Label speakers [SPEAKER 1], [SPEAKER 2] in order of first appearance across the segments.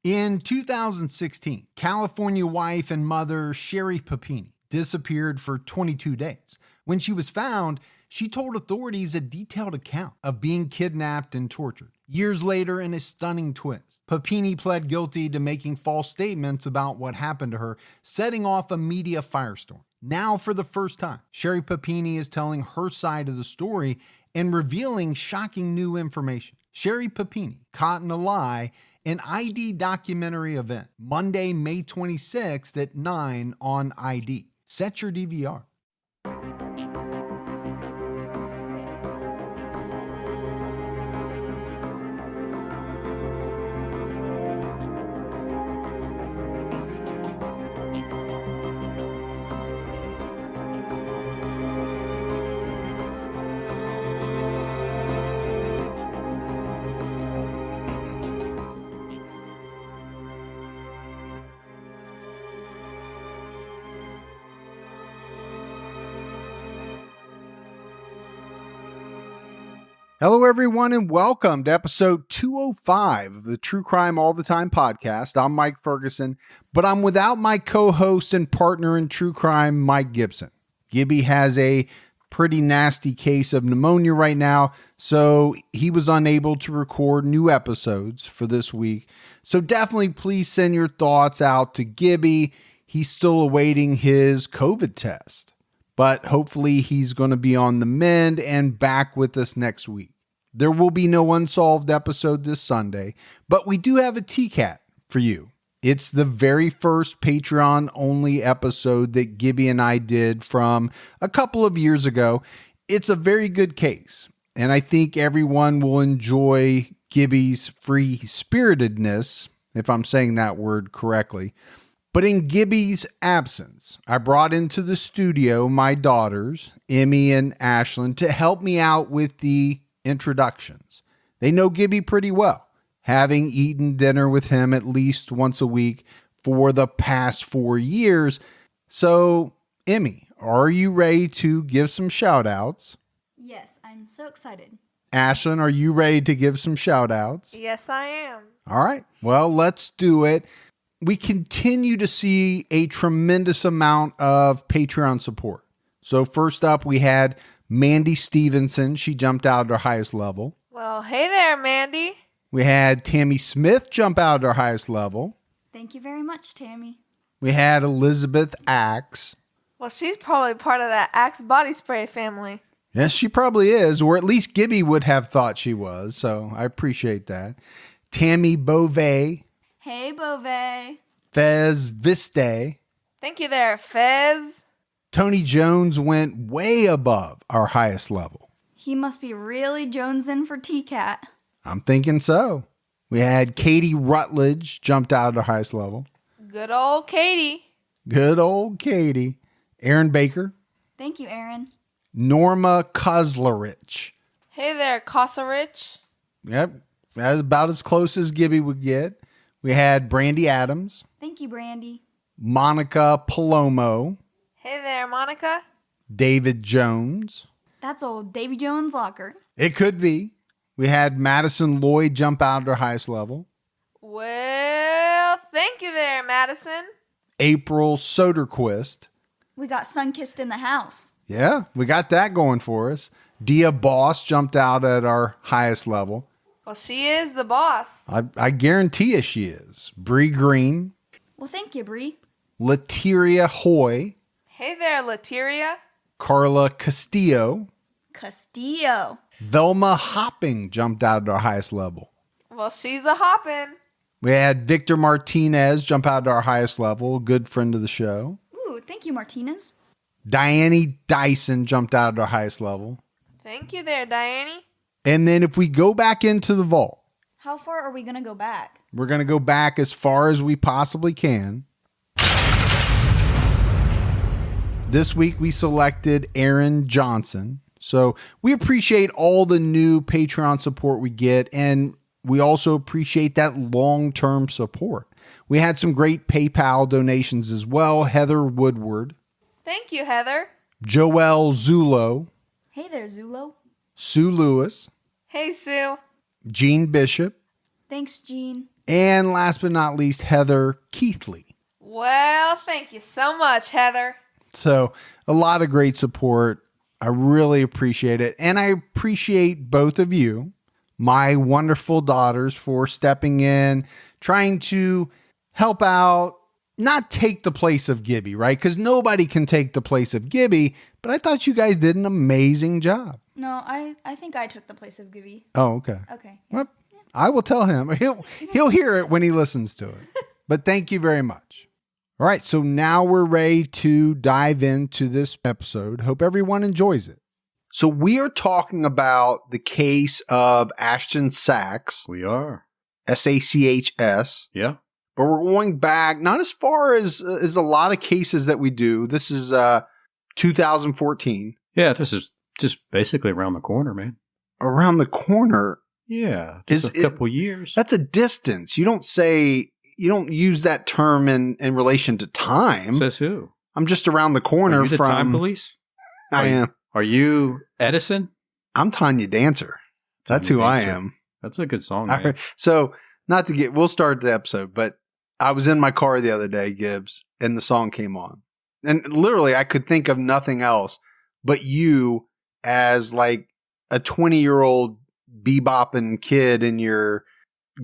[SPEAKER 1] In 2016, California wife and mother Sherry Papini disappeared for 22 days. When she was found, she told authorities a detailed account of being kidnapped and tortured. Years later, in a stunning twist, Papini pled guilty to making false statements about what happened to her, setting off a media firestorm. Now, for the first time, Sherry Papini is telling her side of the story and revealing shocking new information. Sherry Papini, Caught in a Lie, an ID documentary event, Monday, May 26th at 9 on ID. Set your DVR. Hello, everyone, and welcome to episode 205 of the True Crime All the Time podcast. I'm Mike Ferguson, but I'm without my co-host and partner in true crime, Mike Gibson. Gibby has a pretty nasty case of pneumonia right now, so he was unable to record new episodes for this week. So definitely please send your thoughts out to Gibby. He's still awaiting his COVID test, but hopefully he's going to be on the mend and back with us next week. There will be no unsolved episode this Sunday, but we do have a TCAT for you. It's the very first Patreon-only episode that Gibby and I did from a couple of years ago. It's a very good case, and I think everyone will enjoy Gibby's free-spiritedness, if I'm saying that word correctly. But in Gibby's absence, I brought into the studio my daughters, Emmy and Ashlyn, to help me out with the introductions. They know Gibby pretty well, having eaten dinner with him at least once a week for the past 4 years. So, Emmy, are you ready to give some shout outs?
[SPEAKER 2] Yes, I'm so excited.
[SPEAKER 1] Ashlyn, are you ready to give some shout outs?
[SPEAKER 3] Yes, I am.
[SPEAKER 1] All right, well, let's do it. We continue to see a tremendous amount of Patreon support. So first up, we had Mandy Stevenson. She jumped out at her highest level.
[SPEAKER 3] Well, hey there, Mandy.
[SPEAKER 1] We had Tammy Smith jump out at her highest level.
[SPEAKER 2] Thank you very much, Tammy.
[SPEAKER 1] We had Elizabeth Axe.
[SPEAKER 3] Well, she's probably part of that Axe body spray family.
[SPEAKER 1] Yes, she probably is, or at least Gibby would have thought she was, so I appreciate that. Tammy Beauvais.
[SPEAKER 2] Hey, Beauvais.
[SPEAKER 1] Fez Viste.
[SPEAKER 3] Thank you there, Fez.
[SPEAKER 1] Tony Jones went way above our highest level.
[SPEAKER 2] He must be really jonesing for TCAT.
[SPEAKER 1] I'm thinking so. We had Katie Rutledge jumped out at her highest level.
[SPEAKER 3] Good old Katie.
[SPEAKER 1] Good old Katie. Aaron Baker.
[SPEAKER 2] Thank you, Aaron.
[SPEAKER 1] Norma Kozlerich.
[SPEAKER 3] Hey there, Kosarich.
[SPEAKER 1] Yep, that's about as close as Gibby would get. We had Brandy Adams.
[SPEAKER 2] Thank you, Brandy.
[SPEAKER 1] Monica Palomo.
[SPEAKER 3] Hey there, Monica.
[SPEAKER 1] David Jones.
[SPEAKER 2] That's old Davy Jones' locker.
[SPEAKER 1] It could be. We had Madison Lloyd jump out at her highest level.
[SPEAKER 3] Well, thank you there, Madison.
[SPEAKER 1] April Soderquist.
[SPEAKER 2] We got Sunkissed in the house.
[SPEAKER 1] Yeah, we got that going for us. Dia Boss jumped out at our highest level.
[SPEAKER 3] Well, she is the boss.
[SPEAKER 1] I guarantee you she is. Bree Green.
[SPEAKER 2] Well, thank you, Bree.
[SPEAKER 1] Lateria Hoy.
[SPEAKER 3] Hey there, Lateria.
[SPEAKER 1] Carla Castillo.
[SPEAKER 2] Castillo.
[SPEAKER 1] Velma Hopping jumped out at our highest level.
[SPEAKER 3] Well, she's a hoppin'.
[SPEAKER 1] We had Victor Martinez jump out at our highest level, a good friend of the show.
[SPEAKER 2] Ooh, thank you, Martinez.
[SPEAKER 1] Diane Dyson jumped out at our highest level.
[SPEAKER 3] Thank you there, Diane.
[SPEAKER 1] And then if we go back into the vault,
[SPEAKER 2] How far are we going to go back?
[SPEAKER 1] we're going to go back as far as we possibly can. This week we selected Aaron Johnson. So we appreciate all the new Patreon support we get, and we also appreciate that long-term support. We had some great PayPal donations as well. Heather Woodward.
[SPEAKER 3] Thank you, Heather.
[SPEAKER 1] Joelle Zulo.
[SPEAKER 2] Hey there, Zulo.
[SPEAKER 1] Sue Lewis.
[SPEAKER 3] Hey, Sue.
[SPEAKER 1] Jean Bishop.
[SPEAKER 2] Thanks, Jean.
[SPEAKER 1] And last but not least, Heather Keithley.
[SPEAKER 3] Well, thank you so much, Heather.
[SPEAKER 1] So a lot of great support. I really appreciate it. And I appreciate both of you, my wonderful daughters, for stepping in, trying to help out, not take the place of Gibby, right? Because nobody can take the place of Gibby, but I thought you guys did an amazing job.
[SPEAKER 2] No, I think I took the place of Gibby.
[SPEAKER 1] Oh, okay.
[SPEAKER 2] Okay.
[SPEAKER 1] Well, I will tell him. He'll hear it when he listens to it. But thank you very much. All right, so now we're ready to dive into this episode. Hope everyone enjoys it. So we are talking about the case of Ashton Sachs,
[SPEAKER 4] We are.
[SPEAKER 1] Sachs.
[SPEAKER 4] Yeah.
[SPEAKER 1] But we're going back, not as far as a lot of cases that we do. This is 2014.
[SPEAKER 4] Yeah, this is just basically around the corner, man.
[SPEAKER 1] Around the corner.
[SPEAKER 4] Yeah. Just a couple years.
[SPEAKER 1] That's a distance. You don't use that term in relation to time.
[SPEAKER 4] Says who?
[SPEAKER 1] I'm just around the corner
[SPEAKER 4] Are you the
[SPEAKER 1] from
[SPEAKER 4] time police?
[SPEAKER 1] I am.
[SPEAKER 4] Are you Edison?
[SPEAKER 1] I'm Tanya Dancer. That's who I
[SPEAKER 4] Dancer.
[SPEAKER 1] am.
[SPEAKER 4] That's a good song,
[SPEAKER 1] All
[SPEAKER 4] man.
[SPEAKER 1] right. So we'll start the episode, but I was in my car the other day, Gibbs, and the song came on. And literally I could think of nothing else but you as like a 20-year-old bebopping kid in your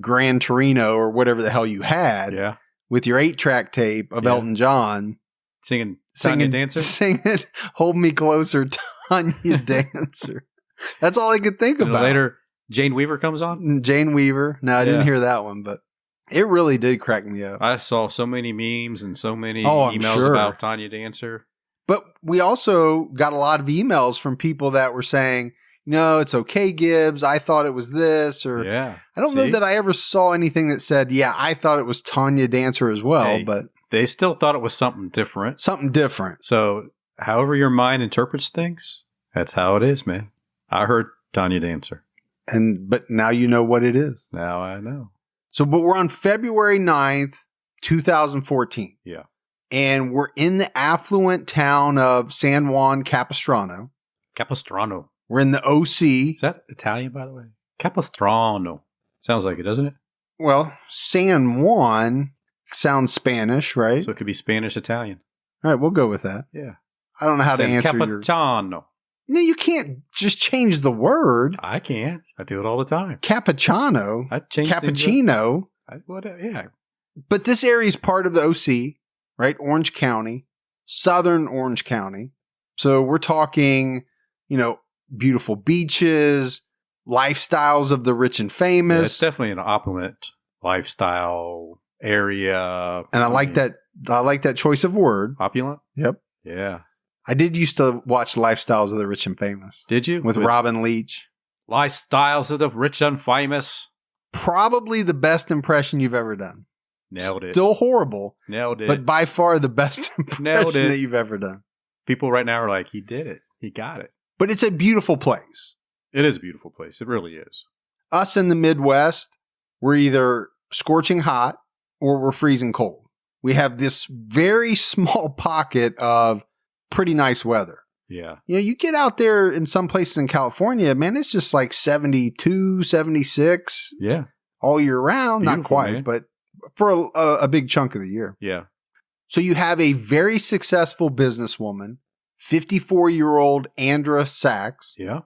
[SPEAKER 1] Gran Torino or whatever the hell you had
[SPEAKER 4] Yeah.
[SPEAKER 1] with your 8-track tape of
[SPEAKER 4] Yeah.
[SPEAKER 1] Elton John.
[SPEAKER 4] Singing Tanya Dancer?
[SPEAKER 1] Singing Hold Me Closer, Tanya Dancer. That's all I could think
[SPEAKER 4] And
[SPEAKER 1] about.
[SPEAKER 4] later, Jane Weaver comes on.
[SPEAKER 1] Jane Weaver. No, I didn't
[SPEAKER 4] Yeah.
[SPEAKER 1] hear that one, but it really did crack me up.
[SPEAKER 4] I saw so many memes and so many
[SPEAKER 1] I'm
[SPEAKER 4] emails
[SPEAKER 1] sure.
[SPEAKER 4] about Tanya Dancer.
[SPEAKER 1] But we also got a lot of emails from people that were saying, no, it's okay, Gibbs. I thought it was this, or
[SPEAKER 4] Yeah.
[SPEAKER 1] I don't know
[SPEAKER 4] See?
[SPEAKER 1] that I ever saw anything that said, yeah, I thought it was Tanya Dancer as well,
[SPEAKER 4] Hey.
[SPEAKER 1] but
[SPEAKER 4] They still thought it was something different.
[SPEAKER 1] something different.
[SPEAKER 4] So, however your mind interprets things, that's how it is, man. I heard Tanya Dancer.
[SPEAKER 1] But now you know what it is.
[SPEAKER 4] Now I know.
[SPEAKER 1] So, but we're on February 9th, 2014.
[SPEAKER 4] Yeah.
[SPEAKER 1] And we're in the affluent town of San Juan Capistrano.
[SPEAKER 4] Capistrano.
[SPEAKER 1] We're in the OC.
[SPEAKER 4] Is that Italian, by the way? Capistrano. Sounds like it, doesn't it?
[SPEAKER 1] Well, San Juan sounds Spanish, right?
[SPEAKER 4] So it could be Spanish Italian.
[SPEAKER 1] All right, we'll go with that.
[SPEAKER 4] Yeah.
[SPEAKER 1] I don't know how to
[SPEAKER 4] San
[SPEAKER 1] answer your...
[SPEAKER 4] Capitano.
[SPEAKER 1] No, you can't just change the word.
[SPEAKER 4] I can. I do it all the time.
[SPEAKER 1] Cappuccino.
[SPEAKER 4] I change things up.
[SPEAKER 1] Cappuccino.
[SPEAKER 4] Yeah.
[SPEAKER 1] But this area is part of the OC, right? Orange County, southern Orange County. So we're talking, beautiful beaches, lifestyles of the rich and
[SPEAKER 4] Yeah,
[SPEAKER 1] famous.
[SPEAKER 4] it's definitely an opulent lifestyle area.
[SPEAKER 1] And I like that choice of word.
[SPEAKER 4] Opulent?
[SPEAKER 1] Yep.
[SPEAKER 4] Yeah.
[SPEAKER 1] I did used to watch Lifestyles of the Rich and Famous
[SPEAKER 4] Did you?
[SPEAKER 1] with Robin Leach.
[SPEAKER 4] Lifestyles of the rich and famous.
[SPEAKER 1] Probably the best impression you've ever done.
[SPEAKER 4] Nailed it.
[SPEAKER 1] Still horrible,
[SPEAKER 4] Nailed it.
[SPEAKER 1] but by far the best
[SPEAKER 4] Nailed
[SPEAKER 1] impression
[SPEAKER 4] it.
[SPEAKER 1] that you've ever done.
[SPEAKER 4] People right now are like, he did it. He got it.
[SPEAKER 1] But it's a beautiful place.
[SPEAKER 4] It is a beautiful place. It really is.
[SPEAKER 1] Us in the Midwest, we're either scorching hot or we're freezing cold. We have this very small pocket of pretty nice weather.
[SPEAKER 4] Yeah.
[SPEAKER 1] You get out there in some places in California, man, it's just like 72, 76
[SPEAKER 4] Yeah.
[SPEAKER 1] all year round. Not
[SPEAKER 4] Beautiful,
[SPEAKER 1] quite,
[SPEAKER 4] man.
[SPEAKER 1] but for a big chunk of the year.
[SPEAKER 4] Yeah.
[SPEAKER 1] So you have a very successful businesswoman, 54-year-old Andra Sachs,
[SPEAKER 4] Yeah.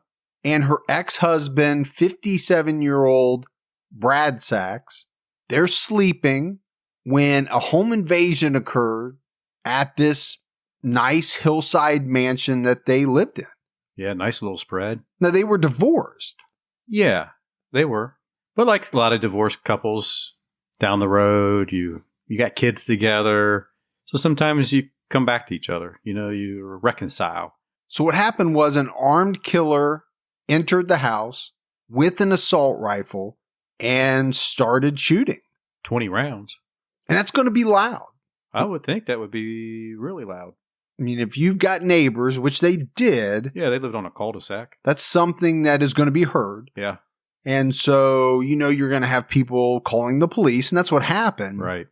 [SPEAKER 1] and her ex-husband, 57-year-old Brad Sachs. They're sleeping when a home invasion occurred at this nice hillside mansion that they lived in.
[SPEAKER 4] Yeah. Nice little spread.
[SPEAKER 1] Now, they were divorced.
[SPEAKER 4] Yeah. They were. But like a lot of divorced couples down the road, you got kids together. So sometimes you come back to each other. You reconcile.
[SPEAKER 1] So what happened was an armed killer entered the house with an assault rifle and started shooting.
[SPEAKER 4] 20 rounds.
[SPEAKER 1] And that's going to be loud.
[SPEAKER 4] I would think that would be really loud.
[SPEAKER 1] I mean, if you've got neighbors, which they did,
[SPEAKER 4] Yeah, they lived on a cul-de-sac.
[SPEAKER 1] that's something that is going to be heard.
[SPEAKER 4] Yeah,
[SPEAKER 1] And so, you're going to have people calling the police, and that's what happened.
[SPEAKER 4] right.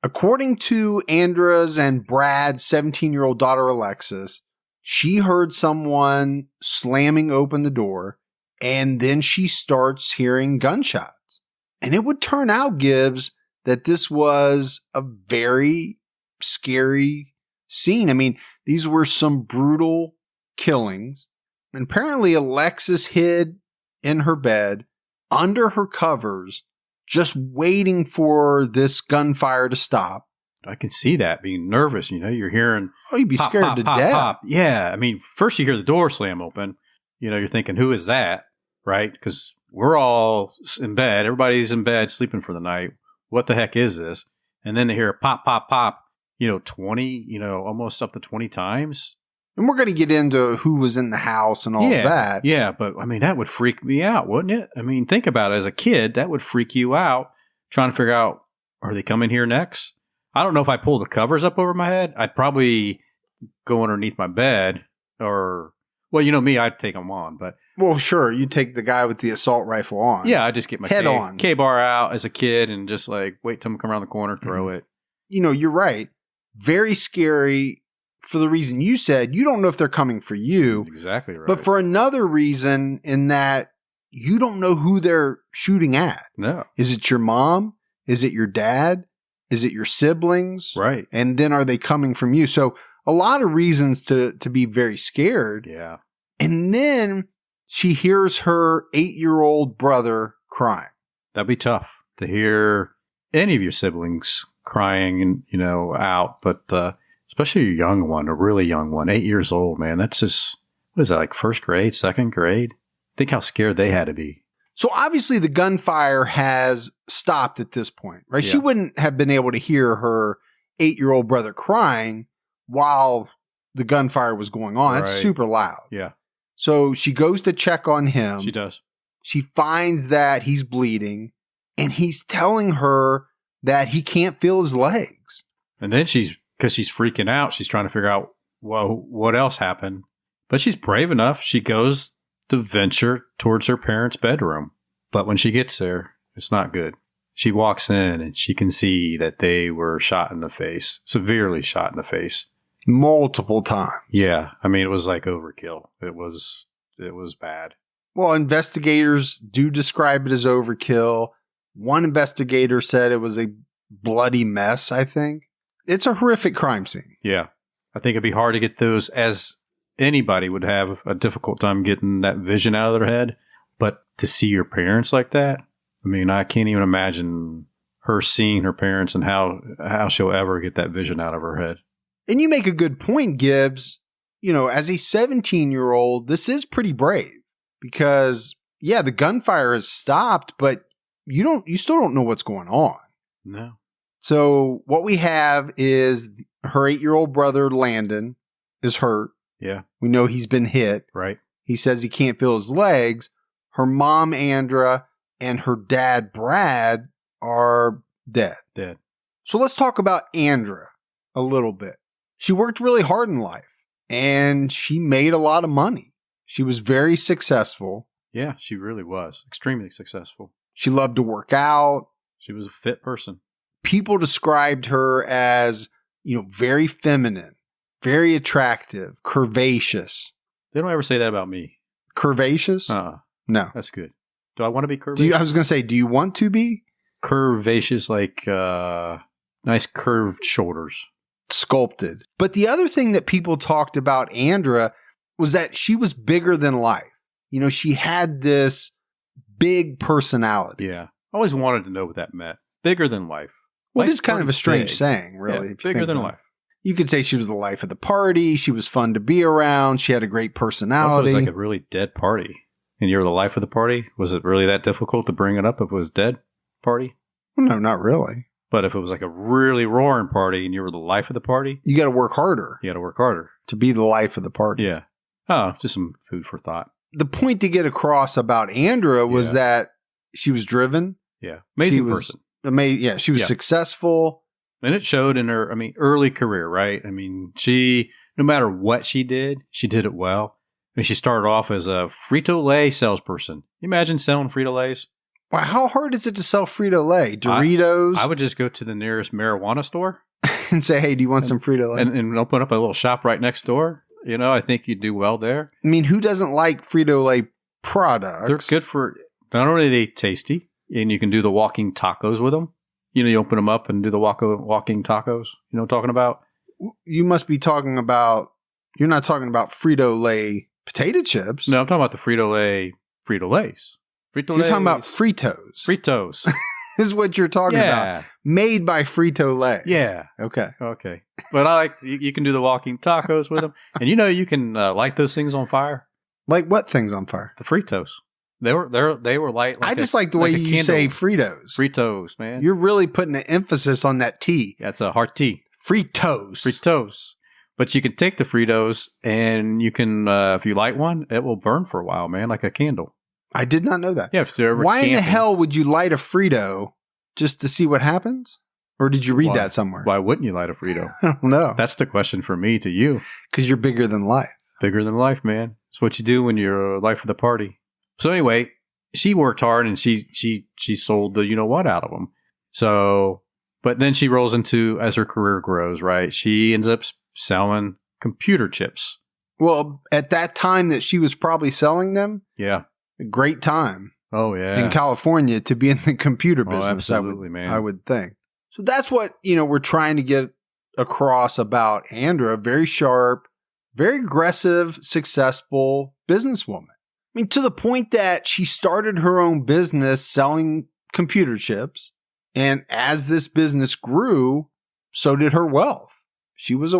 [SPEAKER 1] According to Andra's and Brad's 17-year-old daughter, Alexis, she heard someone slamming open the door, and then she starts hearing gunshots. And it would turn out, Gibbs, that this was a very scary scene. I mean, these were some brutal killings. And apparently Alexis hid in her bed under her covers, just waiting for this gunfire to stop.
[SPEAKER 4] I can see that, being nervous. You're hearing,
[SPEAKER 1] Oh, you'd be
[SPEAKER 4] pop,
[SPEAKER 1] scared
[SPEAKER 4] pop,
[SPEAKER 1] to
[SPEAKER 4] pop,
[SPEAKER 1] death.
[SPEAKER 4] pop. Yeah. I mean, first you hear the door slam open. You're thinking, who is that? Right? Because we're all in bed. Everybody's in bed sleeping for the night. What the heck is this? And then they hear a pop, pop, pop, 20, almost up to 20 times.
[SPEAKER 1] And we're going to get into who was in the house and all of that.
[SPEAKER 4] Yeah. But I mean, that would freak me out, wouldn't it? I mean, think about it. As a kid, that would freak you out, trying to figure out, are they coming here next? I don't know if I pull the covers up over my head. I'd probably go underneath my bed or, well, me, I'd take them on, but.
[SPEAKER 1] Well, sure. You take the guy with the assault rifle on.
[SPEAKER 4] Yeah, I just get my
[SPEAKER 1] head on
[SPEAKER 4] K-bar out as a kid and just like wait till them come around the corner, throw it.
[SPEAKER 1] You're right. Very scary for the reason you said. You don't know if they're coming for you.
[SPEAKER 4] Exactly right.
[SPEAKER 1] But for another reason, in that you don't know who they're shooting at.
[SPEAKER 4] No.
[SPEAKER 1] Is it your mom? Is it your dad? Is it your siblings?
[SPEAKER 4] Right.
[SPEAKER 1] And then are they coming from you? So a lot of reasons to be very scared.
[SPEAKER 4] Yeah.
[SPEAKER 1] And then she hears her 8-year-old brother crying.
[SPEAKER 4] That'd be tough to hear any of your siblings crying and, out, but especially a young one, a really young one, 8 years old, man. That's just, what is that, like first grade, second grade? Think how scared they had to be.
[SPEAKER 1] So obviously the gunfire has stopped at this point, right?
[SPEAKER 4] Yeah.
[SPEAKER 1] She wouldn't have been able to hear her 8-year-old brother crying while the gunfire was going on. That's
[SPEAKER 4] Right.
[SPEAKER 1] super loud.
[SPEAKER 4] Yeah.
[SPEAKER 1] So she goes to check on him.
[SPEAKER 4] She does.
[SPEAKER 1] She finds that he's bleeding and he's telling her that he can't feel his legs.
[SPEAKER 4] And then because she's freaking out, she's trying to figure out, well, what else happened? But she's brave enough. She goes to venture towards her parents' bedroom. But when she gets there, it's not good. She walks in and she can see that they were shot in the face, severely shot in the face.
[SPEAKER 1] Multiple times.
[SPEAKER 4] Yeah. I mean, it was like overkill. It was bad.
[SPEAKER 1] Well, investigators do describe it as overkill. One investigator said it was a bloody mess, I think. It's a horrific crime scene.
[SPEAKER 4] Yeah. I think it'd be hard to get those, as anybody would have a difficult time getting that vision out of their head. But to see your parents like that, I mean, I can't even imagine her seeing her parents and how she'll ever get that vision out of her head.
[SPEAKER 1] And you make a good point, Gibbs. As a 17-year-old, this is pretty brave because, yeah, the gunfire has stopped, but you still don't know what's going on.
[SPEAKER 4] No.
[SPEAKER 1] So what we have is her 8-year-old brother, Landon, is hurt.
[SPEAKER 4] Yeah.
[SPEAKER 1] We know he's been hit.
[SPEAKER 4] Right.
[SPEAKER 1] He says he can't feel his legs. Her mom, Andra, and her dad, Brad, are dead.
[SPEAKER 4] Dead.
[SPEAKER 1] So let's talk about Andra a little bit. She worked really hard in life and she made a lot of money. She was very successful.
[SPEAKER 4] Yeah, she really was. Extremely successful.
[SPEAKER 1] She loved to work out.
[SPEAKER 4] She was a fit person.
[SPEAKER 1] People described her as, very feminine, very attractive, curvaceous.
[SPEAKER 4] They don't ever say that about me.
[SPEAKER 1] Curvaceous? No.
[SPEAKER 4] That's good. Do I want to be curvaceous?
[SPEAKER 1] I was going to say, do you want to be?
[SPEAKER 4] Curvaceous, like nice curved shoulders.
[SPEAKER 1] Sculpted. But the other thing that people talked about Andra was that she was bigger than life. She had this big personality.
[SPEAKER 4] Yeah. I always wanted to know what that meant. Bigger than life.
[SPEAKER 1] Well,
[SPEAKER 4] Life's
[SPEAKER 1] it is kind of a
[SPEAKER 4] pretty
[SPEAKER 1] strange
[SPEAKER 4] big.
[SPEAKER 1] saying, really.
[SPEAKER 4] Yeah,
[SPEAKER 1] if you
[SPEAKER 4] bigger
[SPEAKER 1] think
[SPEAKER 4] than
[SPEAKER 1] about it.
[SPEAKER 4] life.
[SPEAKER 1] You could say she was the life of the party. She was fun to be around. She had a great
[SPEAKER 4] It
[SPEAKER 1] personality.
[SPEAKER 4] was like a really dead party. And you were the life of the party? Was it really that difficult to bring it up if it was dead party?
[SPEAKER 1] No, not really.
[SPEAKER 4] But if it was like a really roaring party and you were the life of the party,
[SPEAKER 1] You got to work harder
[SPEAKER 4] you had to work harder.
[SPEAKER 1] to be the life of the party.
[SPEAKER 4] Yeah. Oh, just some food for thought.
[SPEAKER 1] The point to get across about Andra was
[SPEAKER 4] Yeah.
[SPEAKER 1] that she was driven.
[SPEAKER 4] Yeah. Amazing
[SPEAKER 1] She was
[SPEAKER 4] person.
[SPEAKER 1] Yeah, she was
[SPEAKER 4] Yeah.
[SPEAKER 1] successful.
[SPEAKER 4] And it showed in her, early career, right? She, no matter what she did it well. She started off as a Frito-Lay salesperson. You imagine selling Frito-Lays?
[SPEAKER 1] Wow, how hard is it to sell Frito-Lay? Doritos?
[SPEAKER 4] I would just go to the nearest marijuana store
[SPEAKER 1] and say, hey, do you want some Frito-Lay?
[SPEAKER 4] and open up a little shop right next door. I think you'd do well there.
[SPEAKER 1] I mean, who doesn't like Frito-Lay products?
[SPEAKER 4] They're good for, not only are they tasty, and you can do the walking tacos with them. You know, you open them up and do the walking tacos. You know what I'm talking about?
[SPEAKER 1] You must be talking about, you're not talking about Frito-Lay potato chips.
[SPEAKER 4] No, I'm talking about the Frito-Lays.
[SPEAKER 1] You're talking about Fritos.
[SPEAKER 4] Fritos.
[SPEAKER 1] This is what you're talking
[SPEAKER 4] Yeah.
[SPEAKER 1] about. Made by Frito-Lay.
[SPEAKER 4] Yeah.
[SPEAKER 1] Okay.
[SPEAKER 4] Okay. But I like, you can do the walking tacos with them. And you know, you can light those things on fire.
[SPEAKER 1] Like what things on fire?
[SPEAKER 4] The Fritos. They were light.
[SPEAKER 1] I just like the way you
[SPEAKER 4] candle.
[SPEAKER 1] say Fritos.
[SPEAKER 4] Fritos, man.
[SPEAKER 1] You're really putting an emphasis on that T.
[SPEAKER 4] That's a hard T.
[SPEAKER 1] Fritos.
[SPEAKER 4] Fritos. But you can take the Fritos and you can, if you light one, it will burn for a while, man, like a candle.
[SPEAKER 1] I did not know that.
[SPEAKER 4] Yeah. If you're ever
[SPEAKER 1] Why in the
[SPEAKER 4] camping,
[SPEAKER 1] hell would you light a Frito just to see what happens? Or did you read
[SPEAKER 4] Why?
[SPEAKER 1] that somewhere?
[SPEAKER 4] Why wouldn't you light a Frito?
[SPEAKER 1] I don't know.
[SPEAKER 4] That's the question for me to you.
[SPEAKER 1] Because you're bigger than life.
[SPEAKER 4] Bigger than life, man. It's what you do when you're life of the party. So anyway, she worked hard and she sold the you know what out of them. So, but then she rolls into, as her career grows, right? She ends up selling computer chips.
[SPEAKER 1] Well, at that time that she was probably selling them,
[SPEAKER 4] Yeah.
[SPEAKER 1] a great time
[SPEAKER 4] Oh yeah.
[SPEAKER 1] in California to be in the computer
[SPEAKER 4] Oh,
[SPEAKER 1] business.
[SPEAKER 4] absolutely, man.
[SPEAKER 1] I would think. So that's what, we're trying to get across about Andra, very sharp, very aggressive, successful businesswoman. I mean, to the point that she started her own business selling computer chips. And as this business grew, so did her wealth. She was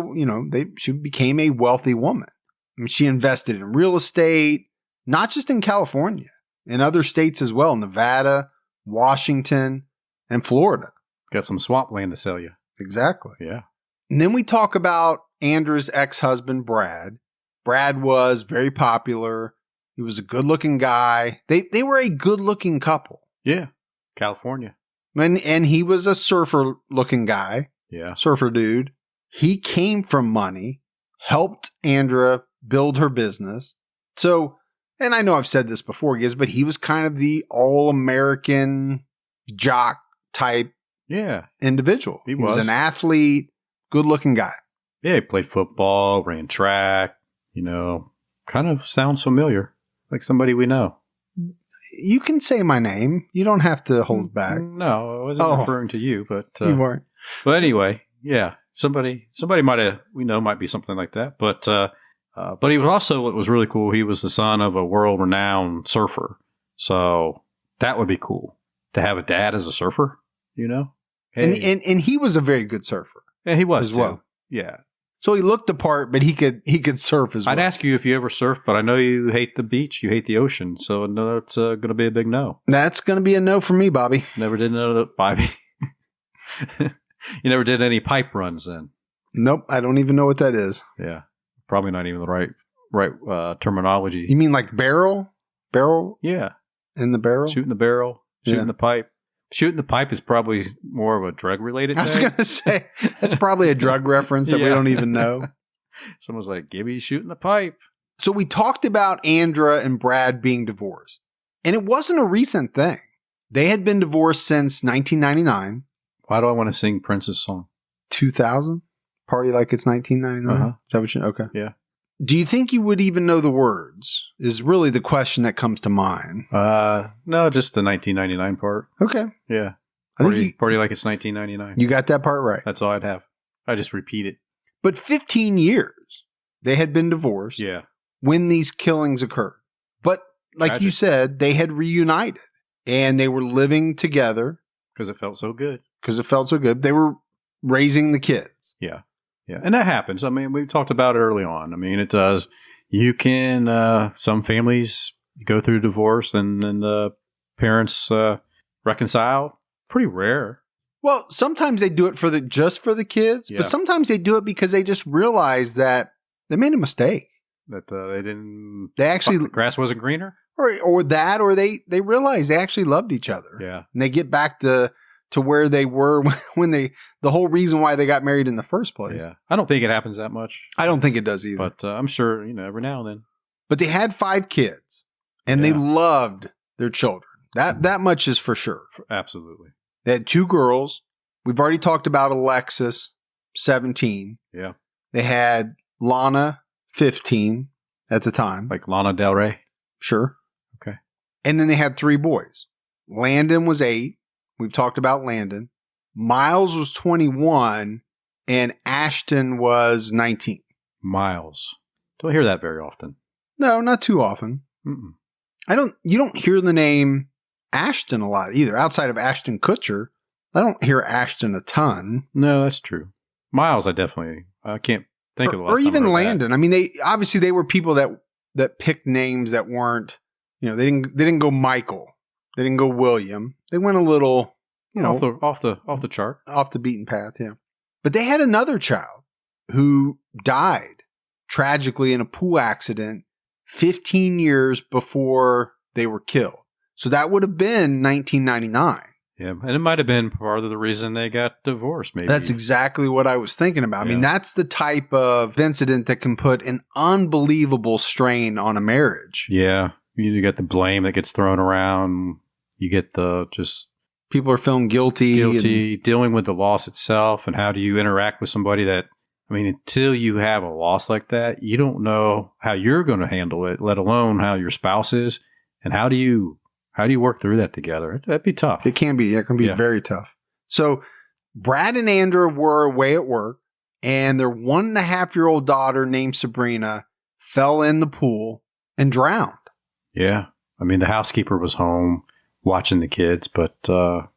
[SPEAKER 1] she became a wealthy woman. I mean, she invested in real estate, not just in California, in other states as well, Nevada, Washington, and Florida.
[SPEAKER 4] Got some swampland to sell you.
[SPEAKER 1] Exactly.
[SPEAKER 4] Yeah.
[SPEAKER 1] And then we talk about Andra's ex-husband, Brad. Brad was very popular. He was a good-looking guy. They were a good-looking couple.
[SPEAKER 4] Yeah. California.
[SPEAKER 1] And he was a surfer-looking guy,
[SPEAKER 4] Yeah.
[SPEAKER 1] surfer dude. He came from money, helped Andra build her business. So, and I know I've said this before, Giz, but he was kind of the all-American jock type
[SPEAKER 4] Yeah.
[SPEAKER 1] individual.
[SPEAKER 4] He
[SPEAKER 1] was
[SPEAKER 4] was.
[SPEAKER 1] an athlete, good-looking guy.
[SPEAKER 4] Yeah. He played football, ran track, kind of sounds familiar. Like somebody we know.
[SPEAKER 1] You can say my name. You don't have to hold back.
[SPEAKER 4] No, I wasn't referring to you, but
[SPEAKER 1] You weren't.
[SPEAKER 4] but anyway, yeah, somebody might be something like that. But he was also, what was really cool, he was the son of a world-renowned surfer. So that would be cool to have a dad as a surfer, Hey.
[SPEAKER 1] And he was a very good surfer
[SPEAKER 4] Yeah, he was
[SPEAKER 1] as
[SPEAKER 4] too.
[SPEAKER 1] well.
[SPEAKER 4] Yeah.
[SPEAKER 1] So he looked the part, but he could surf as well.
[SPEAKER 4] I'd ask you if you ever surfed, but I know you hate the beach, you hate the ocean, so no, that's going to be a big no.
[SPEAKER 1] That's going to be a no for me, Bobby.
[SPEAKER 4] Never did know that, Bobby. You never did any pipe runs then?
[SPEAKER 1] Nope, I don't even know what that is.
[SPEAKER 4] Yeah, probably not even the right terminology.
[SPEAKER 1] You mean like barrel? Barrel
[SPEAKER 4] Yeah,
[SPEAKER 1] in the barrel?
[SPEAKER 4] shooting the barrel, shooting
[SPEAKER 1] Yeah.
[SPEAKER 4] the pipe. Shooting the pipe is probably more of a drug-related
[SPEAKER 1] I was
[SPEAKER 4] thing.
[SPEAKER 1] going to say, that's probably a drug reference that we
[SPEAKER 4] Yeah.
[SPEAKER 1] don't even know.
[SPEAKER 4] Someone's like, Gibby's shooting the pipe.
[SPEAKER 1] So we talked about Andra and Brad being divorced. And it wasn't a recent thing. They had been divorced since 1999.
[SPEAKER 4] Why do I want to sing Prince's song?
[SPEAKER 1] 2000? Party like it's 1999?
[SPEAKER 4] Uh-huh.
[SPEAKER 1] Is that what you... Okay.
[SPEAKER 4] Yeah.
[SPEAKER 1] Do you think you would even know the words? Is really the question that comes to mind.
[SPEAKER 4] No, just the 1999 part.
[SPEAKER 1] Okay.
[SPEAKER 4] Yeah.
[SPEAKER 1] I think
[SPEAKER 4] Party like it's 1999.
[SPEAKER 1] you got that part right.
[SPEAKER 4] That's all I'd have. I just repeat it.
[SPEAKER 1] But 15 years they had been divorced
[SPEAKER 4] Yeah.
[SPEAKER 1] when these killings occurred. But like you
[SPEAKER 4] Tragic.
[SPEAKER 1] said, they had reunited and they were living together
[SPEAKER 4] Because it felt so good.
[SPEAKER 1] because it felt so good. They were raising the kids.
[SPEAKER 4] Yeah. Yeah. And that happens. I mean, we talked about it early on. I mean, it does. You can, some families go through divorce and then the parents reconcile. Pretty rare.
[SPEAKER 1] Well, sometimes they do it just for the kids,
[SPEAKER 4] Yeah.
[SPEAKER 1] but sometimes they do it because they just realize that they made a mistake.
[SPEAKER 4] That they didn't.
[SPEAKER 1] They actually,
[SPEAKER 4] The grass wasn't greener.
[SPEAKER 1] or they realize they actually loved each other.
[SPEAKER 4] Yeah.
[SPEAKER 1] And they get back to where they were when the whole reason why they got married in the first place.
[SPEAKER 4] Yeah. I don't think it happens that much,
[SPEAKER 1] I don't think it does either.
[SPEAKER 4] but I'm sure, every now and then.
[SPEAKER 1] But they had 5 kids and they
[SPEAKER 4] Yeah.
[SPEAKER 1] loved their children. That much is for sure.
[SPEAKER 4] Absolutely.
[SPEAKER 1] They had 2 girls. We've already talked about Alexis, 17.
[SPEAKER 4] Yeah.
[SPEAKER 1] They had Lana, 15 at the time.
[SPEAKER 4] Like Lana Del Rey.
[SPEAKER 1] Sure.
[SPEAKER 4] Okay.
[SPEAKER 1] And then they had 3 boys. Landon was 8. We've talked about Landon. Miles was 21, and Ashton was 19.
[SPEAKER 4] Miles. Don't hear that very often.
[SPEAKER 1] No, not too often.
[SPEAKER 4] Mm-mm.
[SPEAKER 1] You don't hear the name Ashton a lot either. Outside of Ashton Kutcher, I don't hear Ashton a ton.
[SPEAKER 4] No, that's true. Miles, I can't think of the last
[SPEAKER 1] Or
[SPEAKER 4] time I
[SPEAKER 1] even
[SPEAKER 4] heard
[SPEAKER 1] Landon.
[SPEAKER 4] that.
[SPEAKER 1] I mean, they were people that picked names that weren't, they didn't go Michael. They didn't go William. They went a little,
[SPEAKER 4] off the chart.
[SPEAKER 1] off the beaten path, yeah. But they had another child who died tragically in a pool accident 15 years before they were killed. So that would have been 1999.
[SPEAKER 4] Yeah, and it might have been part of the reason they got divorced, maybe.
[SPEAKER 1] That's exactly what I was thinking about. I mean,
[SPEAKER 4] Yeah.
[SPEAKER 1] that's the type of incident that can put an unbelievable strain on a marriage.
[SPEAKER 4] Yeah, you get the blame that gets thrown around. You get the just
[SPEAKER 1] People are feeling guilty.
[SPEAKER 4] dealing with the loss itself, and how do you interact with somebody that, I mean, until you have a loss like that, you don't know how you're going to handle it, let alone how your spouse is, and how do you work through that together? That'd be tough.
[SPEAKER 1] It can be
[SPEAKER 4] Yeah.
[SPEAKER 1] very tough. So Brad and Andra were away at work, and their 1.5-year-old daughter named Sabrina fell in the pool and drowned.
[SPEAKER 4] Yeah, I mean, the housekeeper was home watching the kids, but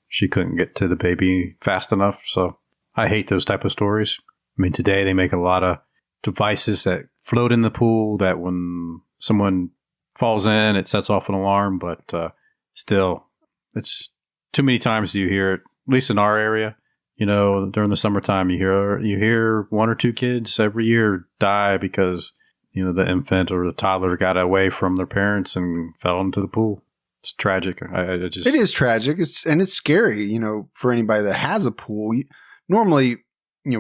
[SPEAKER 4] she couldn't get to the baby fast enough. So I hate those type of stories. I mean, today they make a lot of devices that float in the pool that when someone falls in, it sets off an alarm. But still, it's too many times you hear it, at least in our area. During the summertime, you hear 1 or 2 kids every year die because, the infant or the toddler got away from their parents and fell into the pool. It's tragic.
[SPEAKER 1] It is tragic. It's scary, for anybody that has a pool. Normally,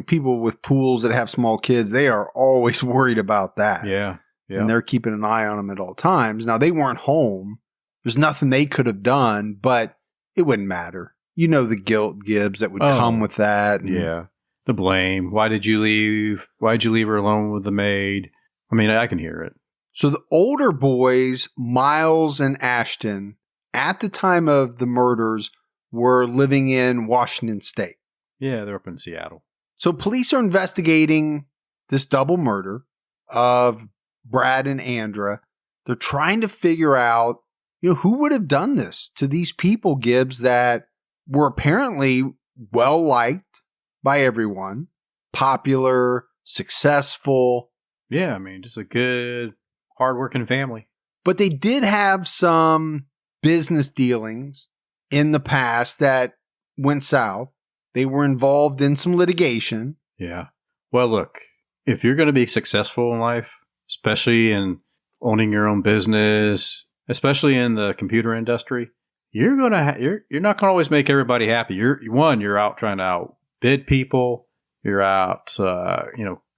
[SPEAKER 1] people with pools that have small kids, they are always worried about that.
[SPEAKER 4] Yeah.
[SPEAKER 1] And they're keeping an eye on them at all times. Now, they weren't home. There's nothing they could have done, but it wouldn't matter. The guilt, Gibbs, that would come with that. And
[SPEAKER 4] yeah. The blame. Why did you leave? Why'd you leave her alone with the maid? I mean, I can hear it.
[SPEAKER 1] So the older boys, Miles and Ashton, at the time of the murders, were living in Washington State.
[SPEAKER 4] Yeah, they're up in Seattle.
[SPEAKER 1] So police are investigating this double murder of Brad and Andra. They're trying to figure out, who would have done this to these people, Gibbs, that were apparently well-liked by everyone, popular, successful.
[SPEAKER 4] Yeah, I mean, just a good, hardworking family.
[SPEAKER 1] But they did have some business dealings in the past that went south. They were involved in some litigation.
[SPEAKER 4] Yeah. Well, look, if you're going to be successful in life, especially in owning your own business, especially in the computer industry, you're not going to always make everybody happy. You're out trying to outbid people. You're out,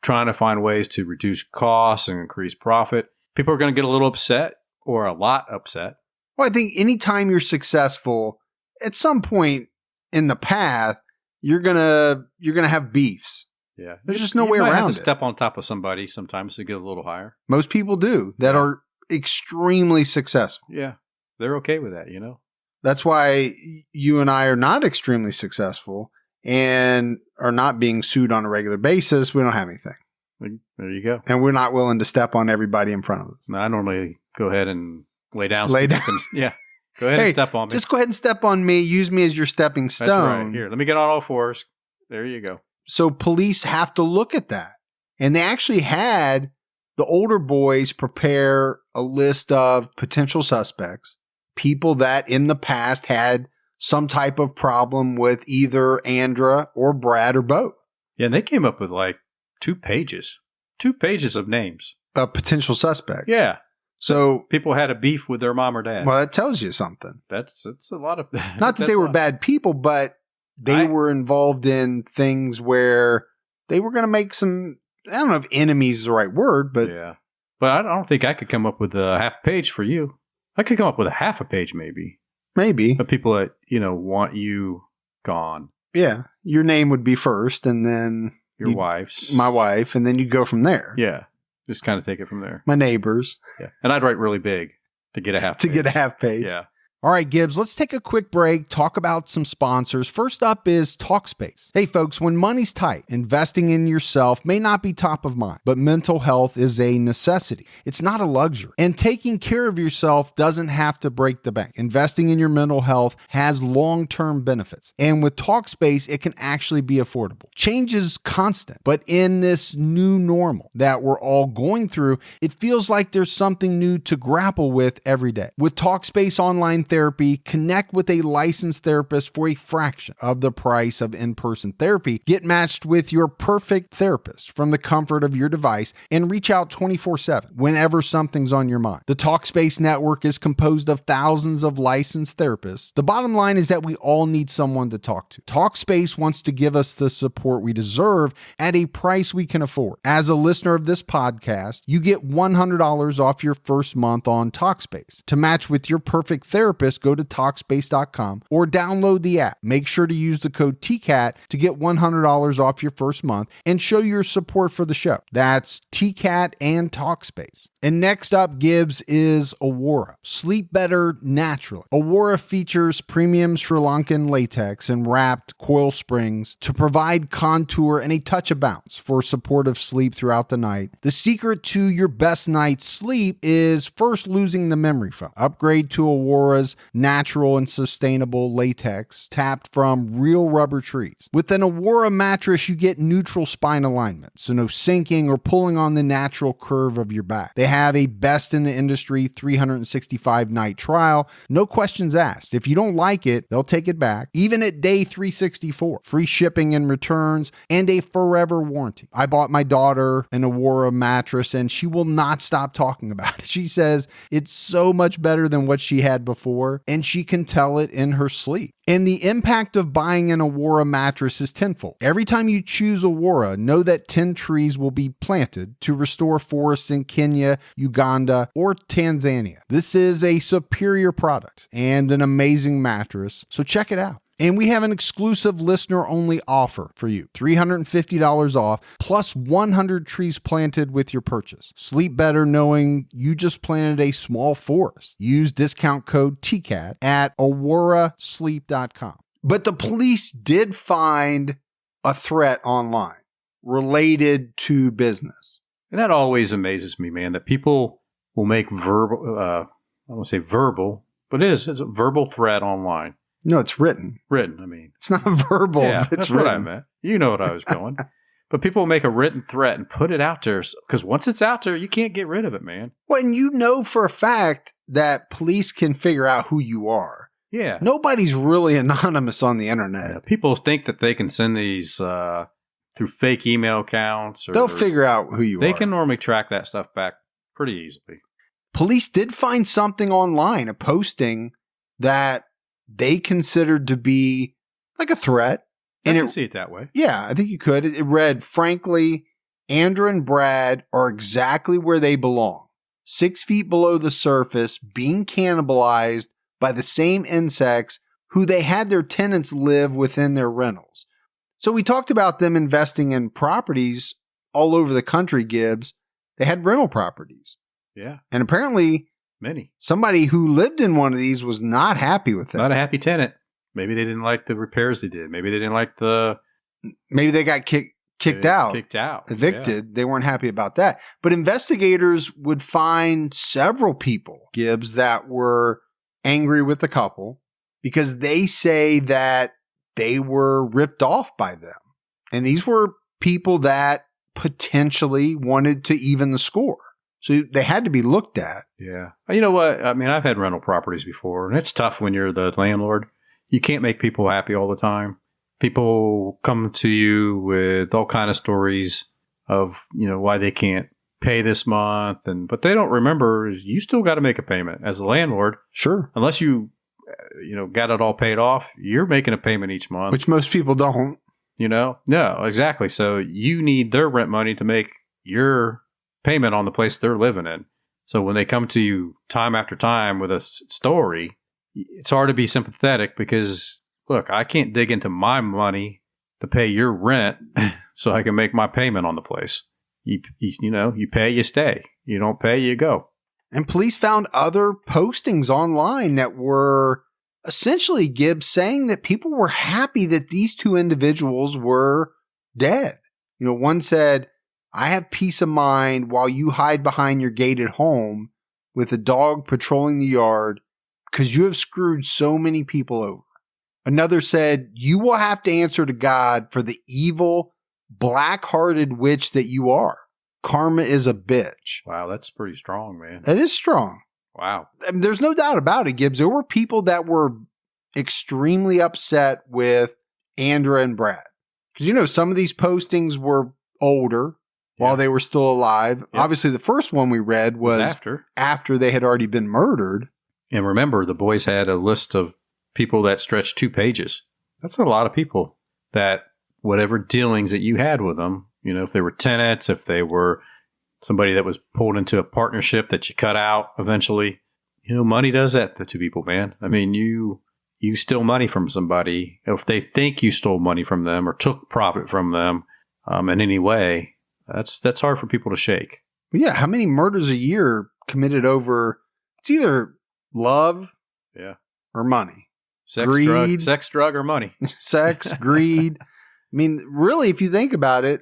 [SPEAKER 4] trying to find ways to reduce costs and increase profit. People are going to get a little upset or a lot upset.
[SPEAKER 1] Well, I think anytime you're successful, at some point in the path, you're gonna have beefs.
[SPEAKER 4] Yeah,
[SPEAKER 1] There's just no
[SPEAKER 4] you
[SPEAKER 1] way
[SPEAKER 4] might
[SPEAKER 1] around
[SPEAKER 4] have
[SPEAKER 1] it.
[SPEAKER 4] to step on top of somebody sometimes to get a little higher.
[SPEAKER 1] Most people do that are extremely successful.
[SPEAKER 4] Yeah, they're okay with that,
[SPEAKER 1] That's why you and I are not extremely successful and are not being sued on a regular basis. We don't have anything.
[SPEAKER 4] There you go.
[SPEAKER 1] And we're not willing to step on everybody in front of us.
[SPEAKER 4] Now, I normally go ahead and lay down.
[SPEAKER 1] Lay down.
[SPEAKER 4] Yeah. Go ahead and step on me.
[SPEAKER 1] Just go ahead and step on me. Use me as your stepping stone.
[SPEAKER 4] That's right. Here, let me get on all fours. There you go.
[SPEAKER 1] So police have to look at that. And they actually had the older boys prepare a list of potential suspects, people that in the past had some type of problem with either Andra or Brad or both.
[SPEAKER 4] Yeah, and they came up with like 2 pages. 2 pages of names.
[SPEAKER 1] Potential suspects.
[SPEAKER 4] Yeah.
[SPEAKER 1] So
[SPEAKER 4] People had a beef with their mom or dad.
[SPEAKER 1] well, that tells you something.
[SPEAKER 4] That's a lot of...
[SPEAKER 1] Not that they were bad people, but they were involved in things where they were going to make some, I don't know if enemies is the right word, but
[SPEAKER 4] Yeah. But I don't think I could come up with a half page for you. I could come up with a half a page maybe.
[SPEAKER 1] maybe.
[SPEAKER 4] Of people that, want you gone.
[SPEAKER 1] Yeah. Your name would be first and then
[SPEAKER 4] Your wife's.
[SPEAKER 1] my wife, and then you go from there.
[SPEAKER 4] Yeah. Just kind of take it from there.
[SPEAKER 1] My neighbors
[SPEAKER 4] Yeah. And I'd write really big to get a half
[SPEAKER 1] to
[SPEAKER 4] page.
[SPEAKER 1] get a half page.
[SPEAKER 4] Yeah.
[SPEAKER 1] All right, Gibbs, let's take a quick break, talk about some sponsors. First up is Talkspace. Hey, folks, when money's tight, investing in yourself may not be top of mind, but mental health is a necessity. It's not a luxury. And taking care of yourself doesn't have to break the bank. Investing in your mental health has long-term benefits. And with Talkspace, it can actually be affordable. Change is constant, but in this new normal that we're all going through, it feels like there's something new to grapple with every day. With Talkspace Online Therapy, connect with a licensed therapist for a fraction of the price of in-person therapy. Get matched with your perfect therapist from the comfort of your device and reach out 24/7 whenever something's on your mind. The Talkspace network is composed of thousands of licensed therapists. The bottom line is that we all need someone to talk to. Talkspace wants to give us the support we deserve at a price we can afford. As a listener of this podcast, you get $100 off your first month on Talkspace. To match with your perfect therapist, go to Talkspace.com or download the app. Make sure to use the code TCAT to get $100 off your first month and show your support for the show. That's TCAT and Talkspace. And next up, Gibbs, is Aurora. Sleep better naturally. Aurora features premium Sri Lankan latex and wrapped coil springs to provide contour and a touch of bounce for supportive sleep throughout the night. The secret to your best night's sleep is first losing the memory foam. Upgrade to Aurora's natural and sustainable latex tapped from real rubber trees. With an Aurora mattress, you get neutral spine alignment, so no sinking or pulling on the natural curve of your back. They have a best in the industry 365 night trial. No questions asked. If you don't like it, they'll take it back. Even at day 364, free shipping and returns and a forever warranty. I bought my daughter an Aurora mattress and she will not stop talking about it. She says it's so much better than what she had before and she can tell it in her sleep. And the impact of buying an Aurora mattress is tenfold. Every time you choose Aurora, know that 10 trees will be planted to restore forests in Kenya, Uganda, or Tanzania. This is a superior product and an amazing mattress, so check it out. And we have an exclusive listener-only offer for you. $350 off plus 100 trees planted with your purchase. Sleep better knowing you just planted a small forest. Use discount code TCAT at aurorasleep.com. But the police did find a threat online related to business.
[SPEAKER 4] And that always amazes me, man, that people will make verbal, I don't want to say verbal, but it's a verbal threat online.
[SPEAKER 1] No, it's written.
[SPEAKER 4] Written, I mean.
[SPEAKER 1] It's not verbal.
[SPEAKER 4] Yeah,
[SPEAKER 1] it's
[SPEAKER 4] that's
[SPEAKER 1] written.
[SPEAKER 4] what I meant. You know what I was going. But people make a written threat and put it out there because once it's out there, you can't get rid of it, man.
[SPEAKER 1] Well, and you know for a fact that police can figure out who you are.
[SPEAKER 4] Yeah.
[SPEAKER 1] Nobody's really anonymous on the internet.
[SPEAKER 4] Yeah, people think that they can send these through fake email accounts.
[SPEAKER 1] They'll figure out who you are.
[SPEAKER 4] They can normally track that stuff back pretty easily.
[SPEAKER 1] Police did find something online, a posting that they considered to be like a threat.
[SPEAKER 4] I can see it that way.
[SPEAKER 1] Yeah, I think you could. It read, frankly, Andra and Brad are exactly where they belong. 6 feet below the surface, being cannibalized by the same insects who they had their tenants live within their rentals. So we talked about them investing in properties all over the country, Gibbs. They had rental properties.
[SPEAKER 4] Yeah.
[SPEAKER 1] And apparently
[SPEAKER 4] many.
[SPEAKER 1] Somebody who lived in one of these was not happy with it.
[SPEAKER 4] Not a happy tenant. Maybe they didn't like the repairs they did. Maybe they didn't like
[SPEAKER 1] Maybe they got kicked out. Evicted.
[SPEAKER 4] Yeah.
[SPEAKER 1] They weren't happy about that. But investigators would find several people, Gibbs, that were angry with the couple because they say that they were ripped off by them. And these were people that potentially wanted to even the score. So they had to be looked at.
[SPEAKER 4] Yeah. You know what? I mean, I've had rental properties before, and it's tough when you're the landlord. You can't make people happy all the time. People come to you with all kind of stories of, why they can't pay this month, but they don't remember you still got to make a payment as a landlord.
[SPEAKER 1] Sure.
[SPEAKER 4] Unless you, got it all paid off, you're making a payment each month.
[SPEAKER 1] Which most people don't.
[SPEAKER 4] No, exactly. So you need their rent money to make your payment on the place they're living in. So when they come to you time after time with a story, it's hard to be sympathetic because, look, I can't dig into my money to pay your rent so I can make my payment on the place. You pay, you stay. You don't pay, you go.
[SPEAKER 1] And police found other postings online that were essentially, Gibbs, saying that people were happy that these two individuals were dead. One said, "I have peace of mind while you hide behind your gated home with a dog patrolling the yard because you have screwed so many people over." Another said, "You will have to answer to God for the evil, black-hearted witch that you are. Karma is a bitch."
[SPEAKER 4] Wow, that's pretty strong, man.
[SPEAKER 1] That is strong.
[SPEAKER 4] Wow.
[SPEAKER 1] I mean, there's no doubt about it, Gibbs. There were people that were extremely upset with Andra and Brad. Because, some of these postings were older while they were still alive.
[SPEAKER 4] Yep.
[SPEAKER 1] Obviously, the first one we read was after they had already been murdered.
[SPEAKER 4] And remember, the boys had a list of people that stretched 2 pages. That's a lot of people that whatever dealings that you had with them, if they were tenants, if they were somebody that was pulled into a partnership that you cut out eventually, money does that to people, man. I mean, you steal money from somebody. If they think you stole money from them or took profit from them in any way, that's hard for people to shake.
[SPEAKER 1] But yeah, how many murders a year committed over, it's either love or money. Greed.
[SPEAKER 4] Sex, drug, or money.
[SPEAKER 1] Sex, greed. I mean, really, if you think about it,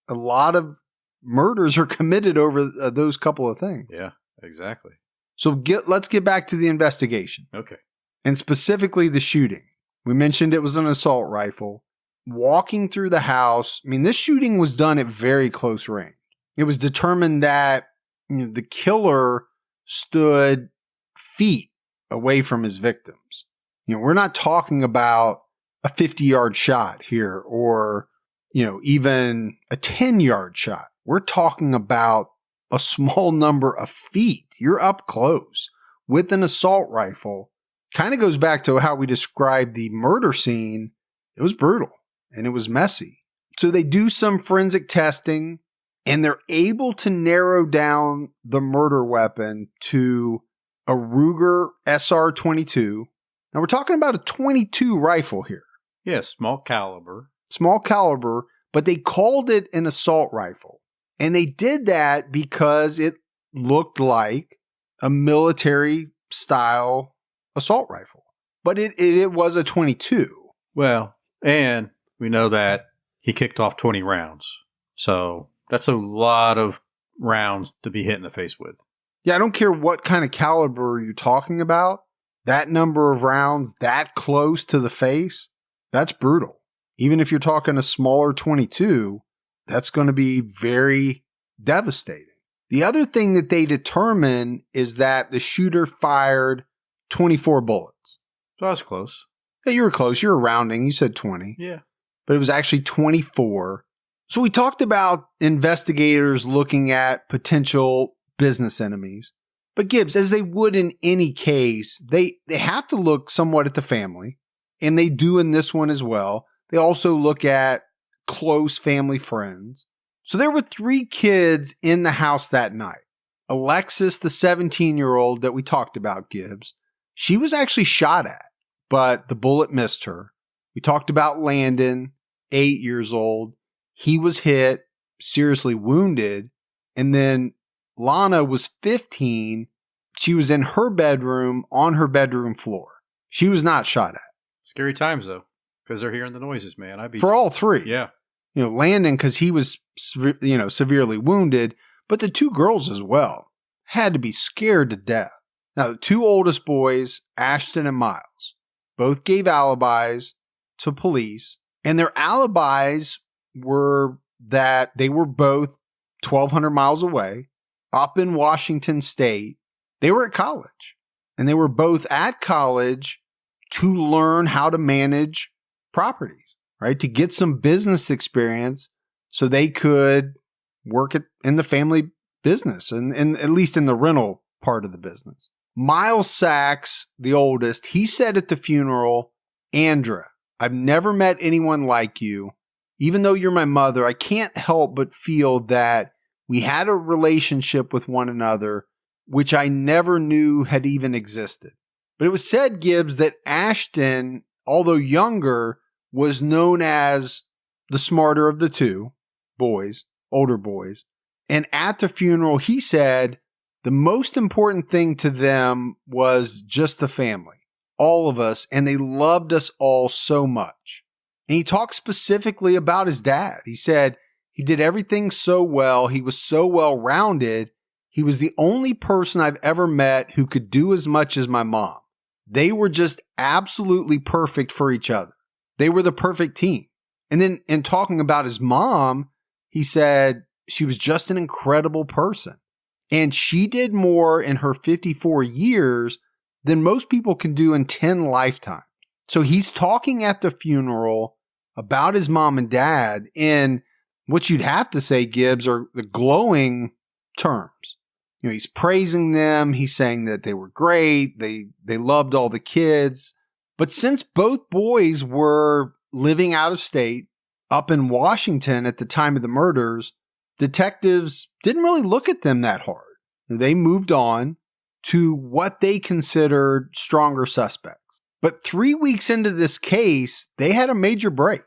[SPEAKER 1] a lot of murders are committed over those couple of things.
[SPEAKER 4] Yeah, exactly.
[SPEAKER 1] So let's get back to the investigation.
[SPEAKER 4] Okay.
[SPEAKER 1] And specifically the shooting. We mentioned it was an assault rifle. Walking through the house, I mean, this shooting was done at very close range. It was determined that the killer stood feet away from his victims. We're not talking about a 50-yard shot here or, even a 10-yard shot. We're talking about a small number of feet. You're up close with an assault rifle. Kind of goes back to how we described the murder scene. It was brutal and it was messy. So they do some forensic testing and they're able to narrow down the murder weapon to a Ruger SR-22. Now we're talking about a 22 rifle here.
[SPEAKER 4] Yeah, small caliber.
[SPEAKER 1] Small caliber, but they called it an assault rifle. And they did that because it looked like a military style assault rifle. But it was a 22.
[SPEAKER 4] Well, and we know that he kicked off 20 rounds. So that's a lot of rounds to be hit in the face with.
[SPEAKER 1] Yeah, I don't care what kind of caliber you're talking about. That number of rounds that close to the face, that's brutal. Even if you're talking a smaller 22, that's going to be very devastating. The other thing that they determine is that the shooter fired 24 bullets.
[SPEAKER 4] So I was close.
[SPEAKER 1] Yeah, you were close. You were rounding. You said 20.
[SPEAKER 4] Yeah.
[SPEAKER 1] But it was actually 24. So we talked about investigators looking at potential business enemies. But Gibbs, as they would in any case, they have to look somewhat at the family. And they do in this one as well. They also look at close family friends. So there were 3 kids in the house that night. Alexis, the 17-year-old that we talked about, Gibbs, she was actually shot at, but the bullet missed her. We talked about Landon, 8 years old. He was hit, seriously wounded. And then Lana was 15. She was in her bedroom on her bedroom floor. She was not shot at.
[SPEAKER 4] Scary times, though, because they're hearing the noises, man.
[SPEAKER 1] For all 3.
[SPEAKER 4] Yeah.
[SPEAKER 1] Landon, because he was, severely wounded, but the 2 girls as well had to be scared to death. Now, the 2 oldest boys, Ashton and Miles, both gave alibis to police, and their alibis were that they were both 1,200 miles away, up in Washington State. They were at college, and they were both at college to learn how to manage properties, right? To get some business experience so they could work in the family business and at least in the rental part of the business. Miles Sachs, the oldest, he said at the funeral, "Andra, I've never met anyone like you. Even though you're my mother, I can't help but feel that we had a relationship with one another, which I never knew had even existed." But it was said, Gibbs, that Ashton, although younger, was known as the smarter of the 2 boys, older boys. And at the funeral, he said The most important thing to them was just the family, all of us, and they loved us all so much. And he talked specifically about his dad. He said he did everything so well. He was so well-rounded. He was the only person I've ever met who could do as much as my mom. They were just absolutely perfect for each other. They were the perfect team. And then in talking about his mom, he said she was just an incredible person. And she did more in her 54 years than most people can do in 10 lifetimes. So he's talking at the funeral about his mom and dad in what you'd have to say, Gibbs, are the glowing terms. You know, he's praising them. He's saying that they were great. They loved all the kids. But since both boys were living out of state up in Washington at the time of the murders, detectives didn't really look at them that hard. They moved on to what they considered stronger suspects. But 3 weeks into this case, they had a major break.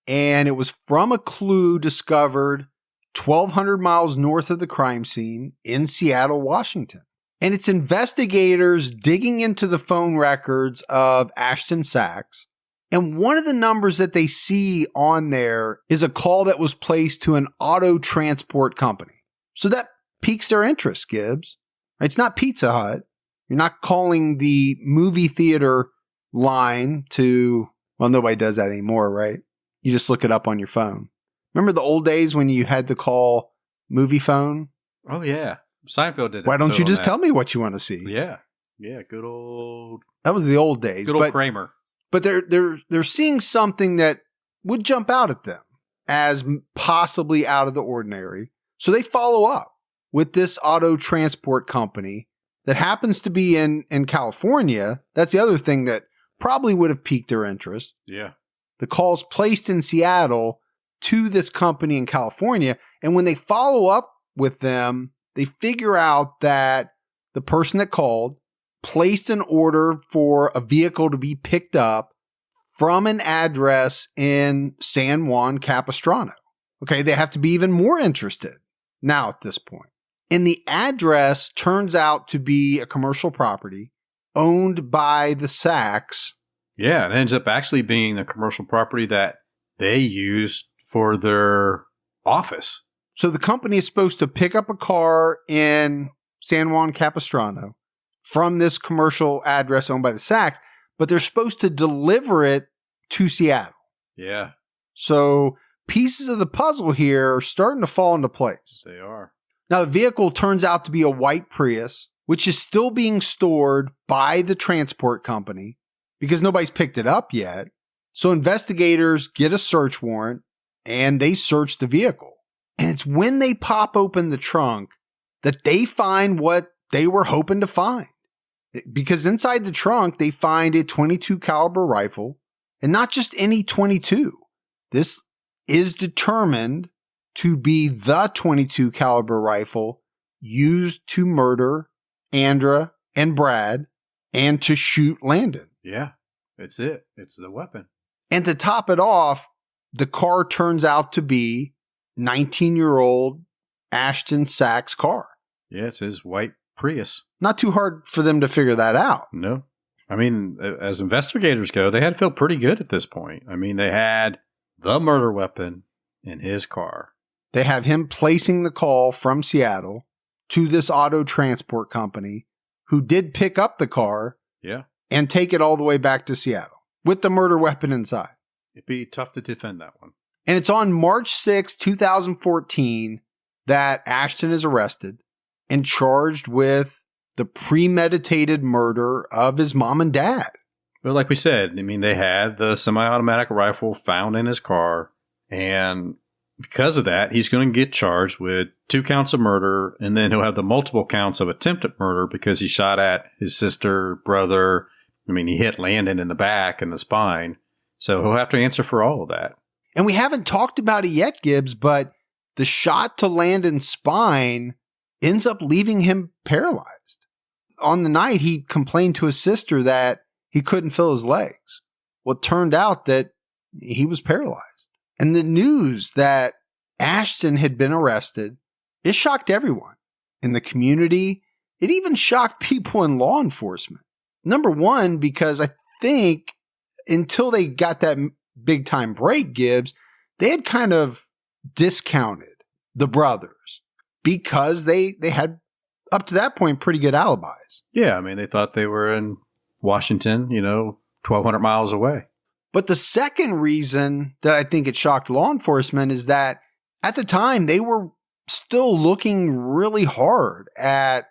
[SPEAKER 1] And it was from a clue discovered 1,200 miles north of the crime scene in Seattle, Washington. And it's investigators digging into the phone records of Ashton Sachs. And one of the numbers that they see on there is a call that was placed to an auto transport company. So that piques their interest, Gibbs. It's not Pizza Hut. You're not calling the movie theater line to, well, nobody does that anymore, right? You just look it up on your phone. Remember the old days when you had to call movie phone?
[SPEAKER 4] Oh, yeah. Seinfeld did it.
[SPEAKER 1] Why don't you just tell me what you want to see?
[SPEAKER 4] Yeah. Yeah, good old...
[SPEAKER 1] That was the old days.
[SPEAKER 4] Good old Kramer.
[SPEAKER 1] But they're seeing something that would jump out at them as possibly out of the ordinary. So they follow up with this auto transport company that happens to be in California. That's the other thing that probably would have piqued their interest.
[SPEAKER 4] Yeah.
[SPEAKER 1] The call's placed in Seattle to this company in California. And when they follow up with them, they figure out that the person that called placed an order for a vehicle to be picked up from an address in San Juan Capistrano. Okay, they have to be even more interested now at this point. And the address turns out to be a commercial property owned by the Sachs.
[SPEAKER 4] Yeah, it ends up actually being the commercial property that they used for their office.
[SPEAKER 1] So the company is supposed to pick up a car in San Juan Capistrano from this commercial address owned by the Sachs, but they're supposed to deliver it to Seattle.
[SPEAKER 4] Yeah.
[SPEAKER 1] So pieces of the puzzle here are starting to fall into place.
[SPEAKER 4] They are.
[SPEAKER 1] Now, the vehicle turns out to be a white Prius, which is still being stored by the transport company because nobody's picked it up yet. So investigators get a search warrant and they search the vehicle. And it's when they pop open the trunk that they find what they were hoping to find. Because inside the trunk, they find a .22 caliber rifle, and not just any .22. This is determined to be the .22 caliber rifle used to murder Andra and Brad and to shoot Landon.
[SPEAKER 4] Yeah, it's it. It's the weapon.
[SPEAKER 1] And to top it off, the car turns out to be 19-year-old Ashton Sachs' car.
[SPEAKER 4] Yeah, it's his white Prius.
[SPEAKER 1] Not too hard for them to figure that out.
[SPEAKER 4] No. I mean, as investigators go, they had to feel pretty good at this point. I mean, they had the murder weapon in his car.
[SPEAKER 1] They have him placing the call from Seattle to this auto transport company who did pick up the car and take it all the way back to Seattle with the murder weapon inside.
[SPEAKER 4] It'd be tough to defend that one.
[SPEAKER 1] And it's on March 6, 2014 that Ashton is arrested and charged with the premeditated murder of his mom and dad.
[SPEAKER 4] But like we said, I mean, they had the semi-automatic rifle found in his car. And because of that, he's going to get charged with 2 counts of murder. And then he'll have the multiple counts of attempted murder because he shot at his sister, brother. I mean, he hit Landon in the back and the spine. So he'll have to answer for all of that.
[SPEAKER 1] And we haven't talked about it yet, Gibbs, but the shot to Landon's spine ends up leaving him paralyzed. On the night, he complained to his sister that he couldn't feel his legs. Well, it turned out that he was paralyzed. And the news that Ashton had been arrested, it shocked everyone in the community it even shocked people in law enforcement. Number one, because I think until they got that big time break, Gibbs, they had kind of discounted the brothers because they had up to that point pretty good alibis.
[SPEAKER 4] Yeah, I mean, they thought they were in Washington, 1,200 miles away.
[SPEAKER 1] But the second reason that I think it shocked law enforcement is that at the time they were still looking really hard at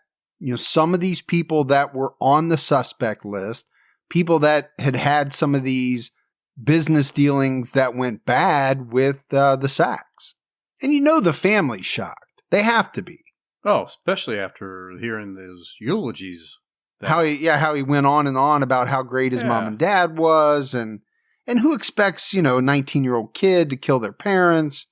[SPEAKER 1] some of these people that were on the suspect list, people that had some of these business dealings that went bad with the Sachs. And the family's shocked. They have to be.
[SPEAKER 4] Oh, especially after hearing those eulogies.
[SPEAKER 1] How he went on and on about how great his mom and dad was, and who expects, a 19-year-old kid to kill their parents?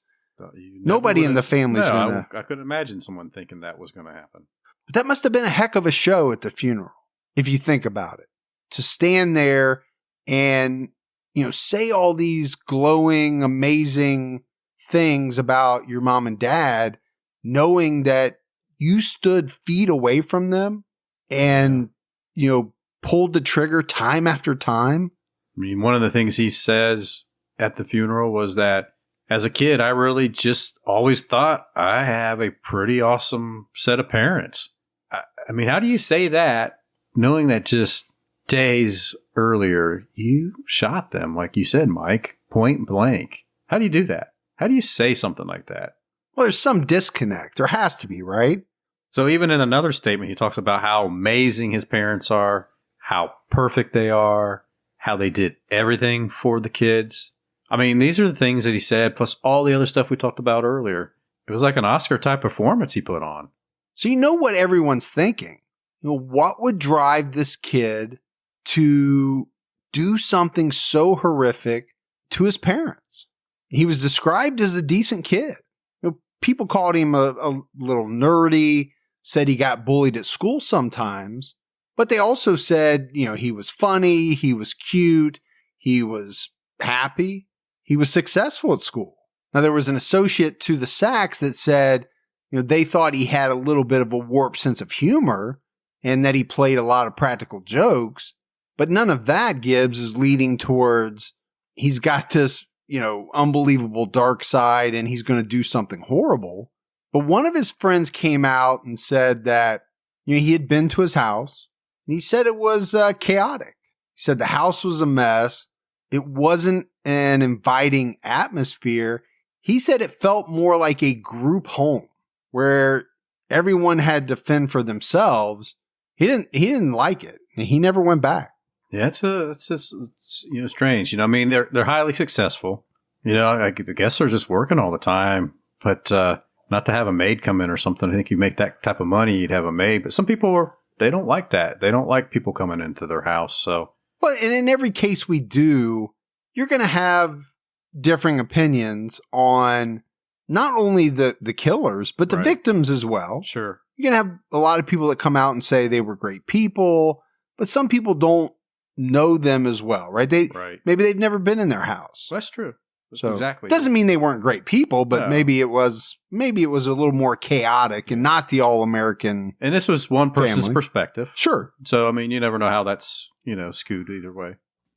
[SPEAKER 1] Nobody in the family's gonna.
[SPEAKER 4] I couldn't imagine someone thinking that was going to happen.
[SPEAKER 1] But that must have been a heck of a show at the funeral, if you think about it. To stand there and, say all these glowing, amazing things about your mom and dad, knowing that you stood feet away from them and, pulled the trigger time after time.
[SPEAKER 4] I mean, one of the things he says at the funeral was that as a kid, I really just always thought I have a pretty awesome set of parents. I mean, how do you say that knowing that just days earlier you shot them, like you said, Mike, point blank? How do you do that? How do you say something like that?
[SPEAKER 1] Well, there's some disconnect. There has to be, right?
[SPEAKER 4] So even in another statement, he talks about how amazing his parents are, how perfect they are, how they did everything for the kids. I mean, these are the things that he said, plus all the other stuff we talked about earlier. It was like an Oscar-type performance he put on.
[SPEAKER 1] So what everyone's thinking. What would drive this kid to do something so horrific to his parents? He was described as a decent kid. People called him a little nerdy, said he got bullied at school sometimes, but they also said, he was funny, he was cute, he was happy, he was successful at school. Now, there was an associate to the Sachs that said, they thought he had a little bit of a warped sense of humor and that he played a lot of practical jokes, but none of that, Gibbs, is leading towards he's got this, unbelievable dark side and he's going to do something horrible. But one of his friends came out and said that, he had been to his house and he said it was chaotic. He said the house was a mess. It wasn't an inviting atmosphere. He said it felt more like a group home where everyone had to fend for themselves. He didn't like it. And he never went back.
[SPEAKER 4] Yeah, it's just strange. I mean, they're highly successful. I guess they're just working all the time. But not to have a maid come in or something. I think you make that type of money, you'd have a maid. But some people they don't like that. They don't like people coming into their house. So,
[SPEAKER 1] well, and in every case we do, you're going to have differing opinions on not only the killers, but the victims as well.
[SPEAKER 4] Sure.
[SPEAKER 1] You're going to have a lot of people that come out and say they were great people, but some people don't know them as well, right? Maybe they've never been in their house.
[SPEAKER 4] That's true.
[SPEAKER 1] So
[SPEAKER 4] exactly.
[SPEAKER 1] Doesn't mean they weren't great people, but maybe it was a little more chaotic and not the all-American.
[SPEAKER 4] And this was one person's perspective.
[SPEAKER 1] Sure.
[SPEAKER 4] So, I mean, you never know how that's, skewed either way.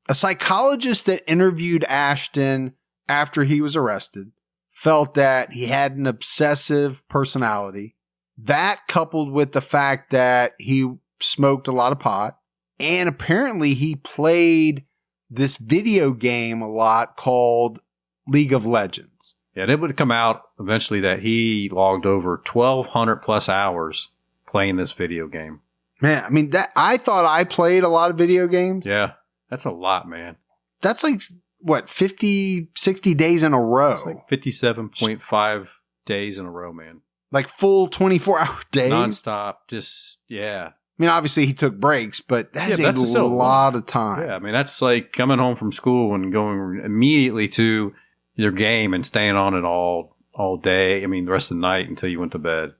[SPEAKER 1] A psychologist that interviewed Ashton after he was arrested felt that he had an obsessive personality. That coupled with the fact that he smoked a lot of pot, and apparently he played this video game a lot called League of Legends.
[SPEAKER 4] Yeah, and it would come out eventually that he logged over 1,200 plus hours playing this video game.
[SPEAKER 1] Man, I mean, I thought I played a lot of video games.
[SPEAKER 4] Yeah, that's a lot, man.
[SPEAKER 1] That's like, 50, 60 days in a row?
[SPEAKER 4] It's like 57.5 days in a row, man.
[SPEAKER 1] Like full 24-hour days?
[SPEAKER 4] Nonstop, just, yeah.
[SPEAKER 1] I mean, obviously he took breaks, but that's a lot of time.
[SPEAKER 4] Yeah, I mean, that's like coming home from school and going immediately to your game and staying on it all day. I mean, the rest of the night until you went to bed.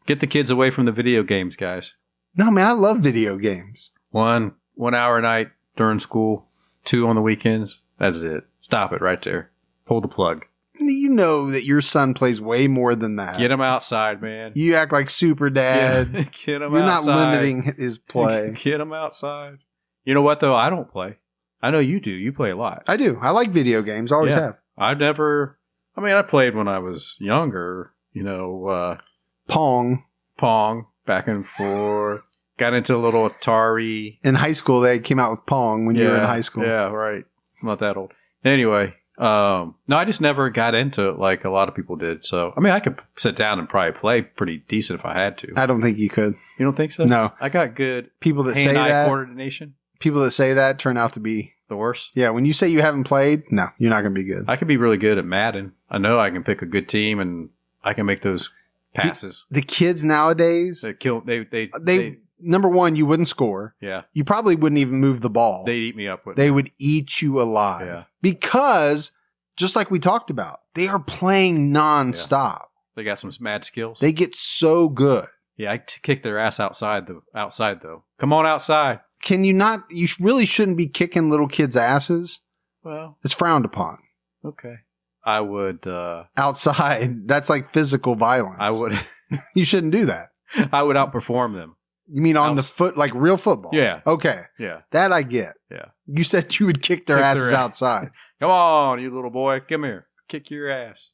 [SPEAKER 4] Get the kids away from the video games, guys.
[SPEAKER 1] No, man, I love video games.
[SPEAKER 4] 1 hour a night during school, 2 on the weekends. That's it. Stop it right there. Pull the plug.
[SPEAKER 1] You know that your son plays way more than that.
[SPEAKER 4] Get him outside, man.
[SPEAKER 1] You act like super dad.
[SPEAKER 4] Get him
[SPEAKER 1] You're
[SPEAKER 4] outside.
[SPEAKER 1] not limiting his play.
[SPEAKER 4] Get him outside. You know what, though? I don't play. I know you do. You play a lot.
[SPEAKER 1] I do. I like video games. Always have.
[SPEAKER 4] I played when I was younger,
[SPEAKER 1] Pong.
[SPEAKER 4] back and forth. Got into a little Atari.
[SPEAKER 1] In high school, they came out with Pong when you were in high school.
[SPEAKER 4] Yeah, right. I'm not that old. Anyway, no, I just never got into it like a lot of people did. So, I could sit down and probably play pretty decent if I had to.
[SPEAKER 1] I don't think you could.
[SPEAKER 4] You don't think so?
[SPEAKER 1] No.
[SPEAKER 4] I got good
[SPEAKER 1] People that say
[SPEAKER 4] hand-eye
[SPEAKER 1] that
[SPEAKER 4] coordination.
[SPEAKER 1] People that say that turn out to be
[SPEAKER 4] The worst?
[SPEAKER 1] Yeah, when you say you haven't played, no, you're not going to be good.
[SPEAKER 4] I could be really good at Madden. I know I can pick a good team and I can make those passes.
[SPEAKER 1] The kids nowadays,
[SPEAKER 4] They
[SPEAKER 1] number one, you wouldn't score.
[SPEAKER 4] yeah.
[SPEAKER 1] You probably wouldn't even move the ball.
[SPEAKER 4] They'd eat me up with
[SPEAKER 1] They would eat you alive.
[SPEAKER 4] Yeah.
[SPEAKER 1] Because, just like we talked about, they are playing nonstop.
[SPEAKER 4] They got some mad skills.
[SPEAKER 1] They get so good.
[SPEAKER 4] Yeah, I kick their ass outside though. Come on outside.
[SPEAKER 1] Can you not? You really shouldn't be kicking little kids' asses.
[SPEAKER 4] Well,
[SPEAKER 1] It's frowned upon.
[SPEAKER 4] okay. I would
[SPEAKER 1] Outside, that's like physical violence. You shouldn't do that.
[SPEAKER 4] I would outperform them.
[SPEAKER 1] You mean on the foot, like real football?
[SPEAKER 4] Yeah.
[SPEAKER 1] Okay.
[SPEAKER 4] Yeah.
[SPEAKER 1] That I get.
[SPEAKER 4] Yeah.
[SPEAKER 1] You said you would kick their
[SPEAKER 4] Kick their
[SPEAKER 1] asses
[SPEAKER 4] ass.
[SPEAKER 1] outside.
[SPEAKER 4] Come on, you little boy. Come here. Kick your ass.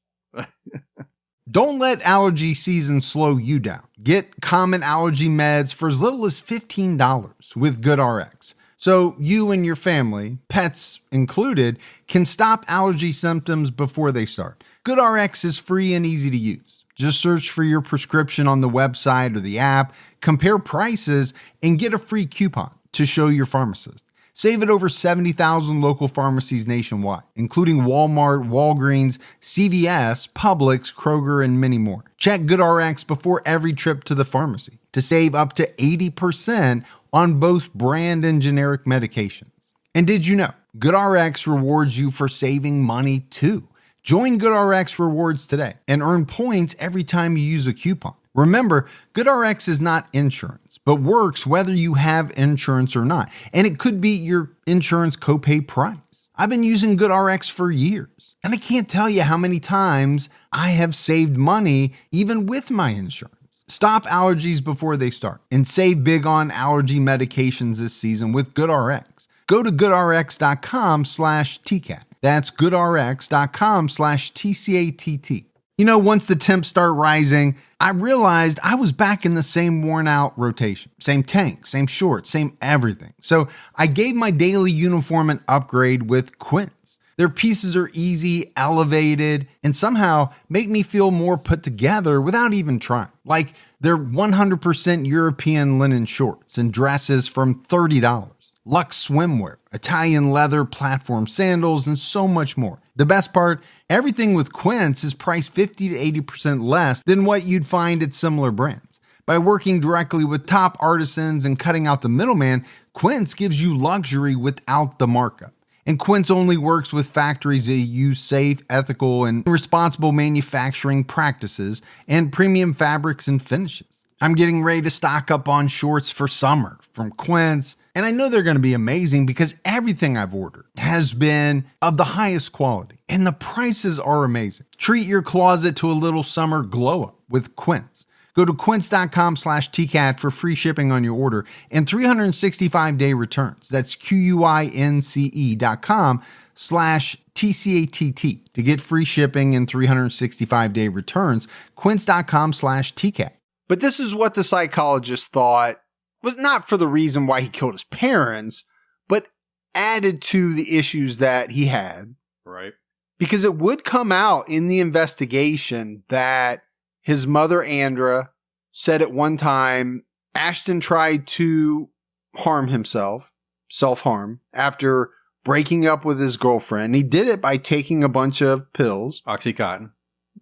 [SPEAKER 1] Don't let allergy season slow you down. Get common allergy meds for as little as $15 with GoodRx. So you and your family, pets included, can stop allergy symptoms before they start. GoodRx is free and easy to use. Just search for your prescription on the website or the app, compare prices, and get a free coupon to show your pharmacist. Save at over 70,000 local pharmacies nationwide, including Walmart, Walgreens, CVS, Publix, Kroger, and many more. Check GoodRx before every trip to the pharmacy to save up to 80% on both brand and generic medications. And did you know GoodRx rewards you for saving money too? Join GoodRx Rewards today and earn points every time you use a coupon. Remember, GoodRx is not insurance, but works whether you have insurance or not. And it could be your insurance copay price. I've been using GoodRx for years, and I can't tell you how many times I have saved money even with my insurance. Stop allergies before they start and save big on allergy medications this season with GoodRx. Go to goodrx.com/TCAT. That's goodrx.com/TCATT. You know, once the temps start rising, I realized I was back in the same worn out rotation. Same tank, same shorts, same everything. So I gave my daily uniform an upgrade with Quince. Their pieces are easy, elevated, and somehow make me feel more put together without even trying. Like they're 100% European linen shorts and dresses from $30. Luxe swimwear, Italian leather platform sandals, and so much more. The best part, everything with Quince is priced 50 to 80% less than what you'd find at similar brands. By working directly with top artisans and cutting out the middleman, Quince gives you luxury without the markup. And Quince only works with factories that use safe, ethical, and responsible manufacturing practices and premium fabrics and finishes. I'm getting ready to stock up on shorts for summer from Quince, and I know they're going to be amazing because everything I've ordered has been of the highest quality, and the prices are amazing. Treat your closet to a little summer glow up with Quince. Go to quince.com/TCAT for free shipping on your order and 365-day returns. That's QUINCE.com/TCATT to get free shipping and 365-day returns. Quince.com/TCAT. But this is what the psychologist thought was not for the reason why he killed his parents, but added to the issues that he had.
[SPEAKER 4] Right.
[SPEAKER 1] Because it would come out in the investigation that his mother, Andra, said at one time Ashton tried to harm himself, self-harm, after breaking up with his girlfriend. He did it by taking a bunch of pills.
[SPEAKER 4] Oxycontin.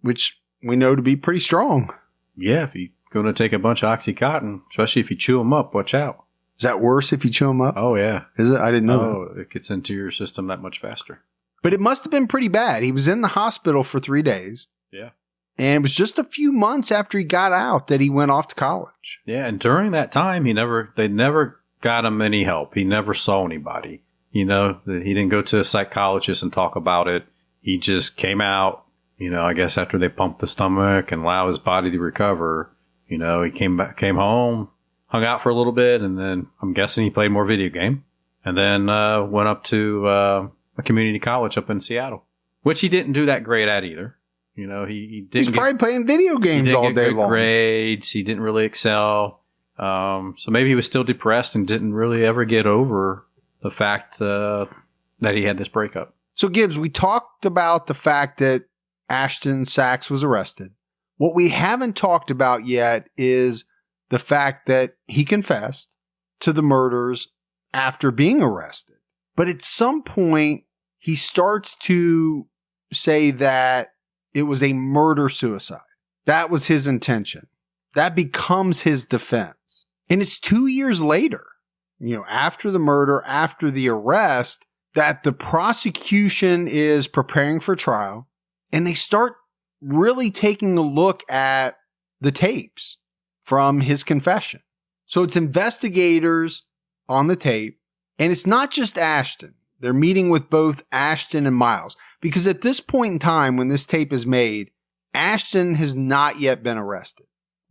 [SPEAKER 1] Which we know to be pretty strong.
[SPEAKER 4] Yeah, if you're going to take a bunch of Oxycontin, especially if you chew them up, watch out.
[SPEAKER 1] Is that worse if you chew them up?
[SPEAKER 4] Oh, yeah.
[SPEAKER 1] Is it? I didn't know that.
[SPEAKER 4] Oh, it gets into your system that much faster.
[SPEAKER 1] But it must have been pretty bad. He was in the hospital for 3 days.
[SPEAKER 4] Yeah.
[SPEAKER 1] And it was just a few months after he got out that he went off to college.
[SPEAKER 4] Yeah, and during that time, they never got him any help. He never saw anybody. You know, he didn't go to a psychologist and talk about it. He just came out, I guess after they pumped the stomach and allow his body to recover, he came home, hung out for a little bit, and then I'm guessing he played more video game, and then went up to a community college up in Seattle, which he didn't do that great at either. He didn't.
[SPEAKER 1] He's probably playing video games all day long.
[SPEAKER 4] Grades. He didn't really excel. So maybe he was still depressed and didn't really ever get over the fact that he had this breakup.
[SPEAKER 1] So Gibbs, we talked about the fact that Ashton Sachs was arrested. What we haven't talked about yet is the fact that he confessed to the murders after being arrested. But at some point, he starts to say that it was a murder-suicide. That was his intention. That becomes his defense. And it's 2 years later, after the murder, after the arrest, that the prosecution is preparing for trial, and they start really taking a look at the tapes from his confession. So it's investigators on the tape, and it's not just Ashton. They're meeting with both Ashton and Miles, because at this point in time, when this tape is made, Ashton has not yet been arrested,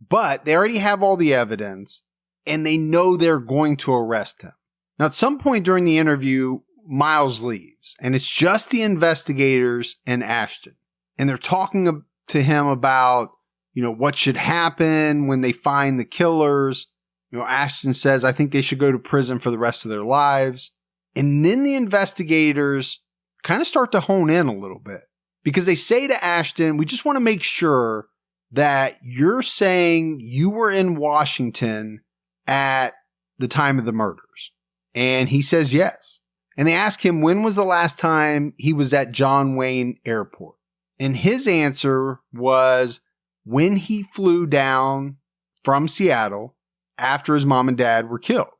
[SPEAKER 1] but they already have all the evidence, and they know they're going to arrest him. Now, at some point during the interview, Miles leaves, and it's just the investigators and Ashton. And they're talking to him about, what should happen when they find the killers. Ashton says, I think they should go to prison for the rest of their lives. And then the investigators kind of start to hone in a little bit, because they say to Ashton, we just want to make sure that you're saying you were in Washington at the time of the murders. And he says yes. And they ask him, when was the last time he was at John Wayne Airport? And his answer was when he flew down from Seattle after his mom and dad were killed.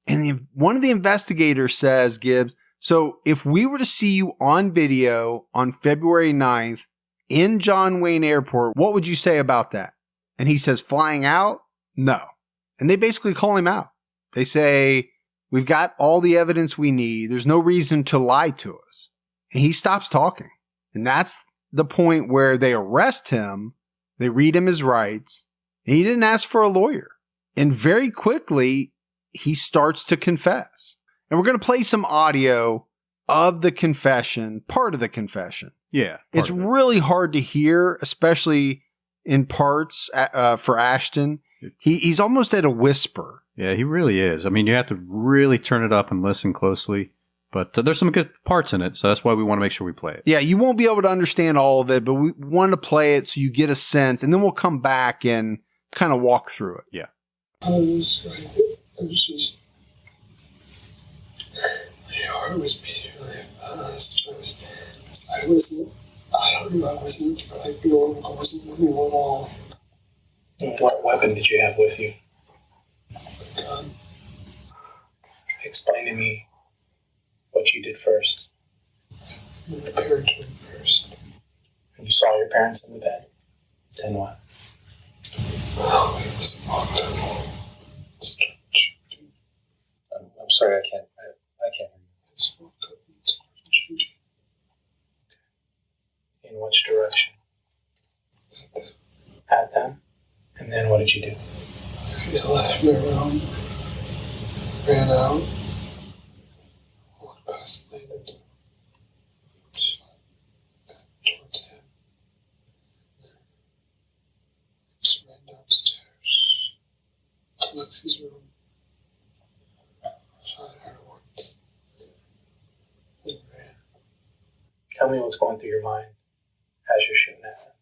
[SPEAKER 1] And one of the investigators says, Gibbs, so if we were to see you on video on February 9th in John Wayne Airport, what would you say about that? And he says, flying out? No. And they basically call him out. They say, we've got all the evidence we need. There's no reason to lie to us. And he stops talking. And that's the point where they arrest him. They read him his rights. And he didn't ask for a lawyer. And very quickly, he starts to confess. And we're going to play some audio of the confession, part of the confession.
[SPEAKER 4] Yeah.
[SPEAKER 1] It's really hard to hear, especially in parts for Ashton. He's almost at a whisper.
[SPEAKER 4] Yeah, he really is. I mean, you have to really turn it up and listen closely. But there's some good parts in it, so that's why we want to make sure we play it.
[SPEAKER 1] Yeah, you won't be able to understand all of it, but we wanted to play it so you get a sense, and then we'll come back and kind of walk through it.
[SPEAKER 4] Yeah.
[SPEAKER 5] I was just, my heart was beating really fast. I wasn't like normal. I wasn't normal at all.
[SPEAKER 6] What weapon did you have with you?
[SPEAKER 5] A gun.
[SPEAKER 6] Explain to me what you did first.
[SPEAKER 5] My parents went first.
[SPEAKER 6] You saw your parents in the bed. Then what?
[SPEAKER 5] Oh, it was locked up.
[SPEAKER 6] I'm sorry, I can't hear you.
[SPEAKER 5] I just walked up and started shooting.
[SPEAKER 6] In which direction? At them? And then what did you do?
[SPEAKER 5] He left me around, ran out, walked past the lane and shot towards him. Just ran downstairs to Lexi's room. Shot at her once. Then ran.
[SPEAKER 6] Tell me what's going through your mind as you're shooting at them.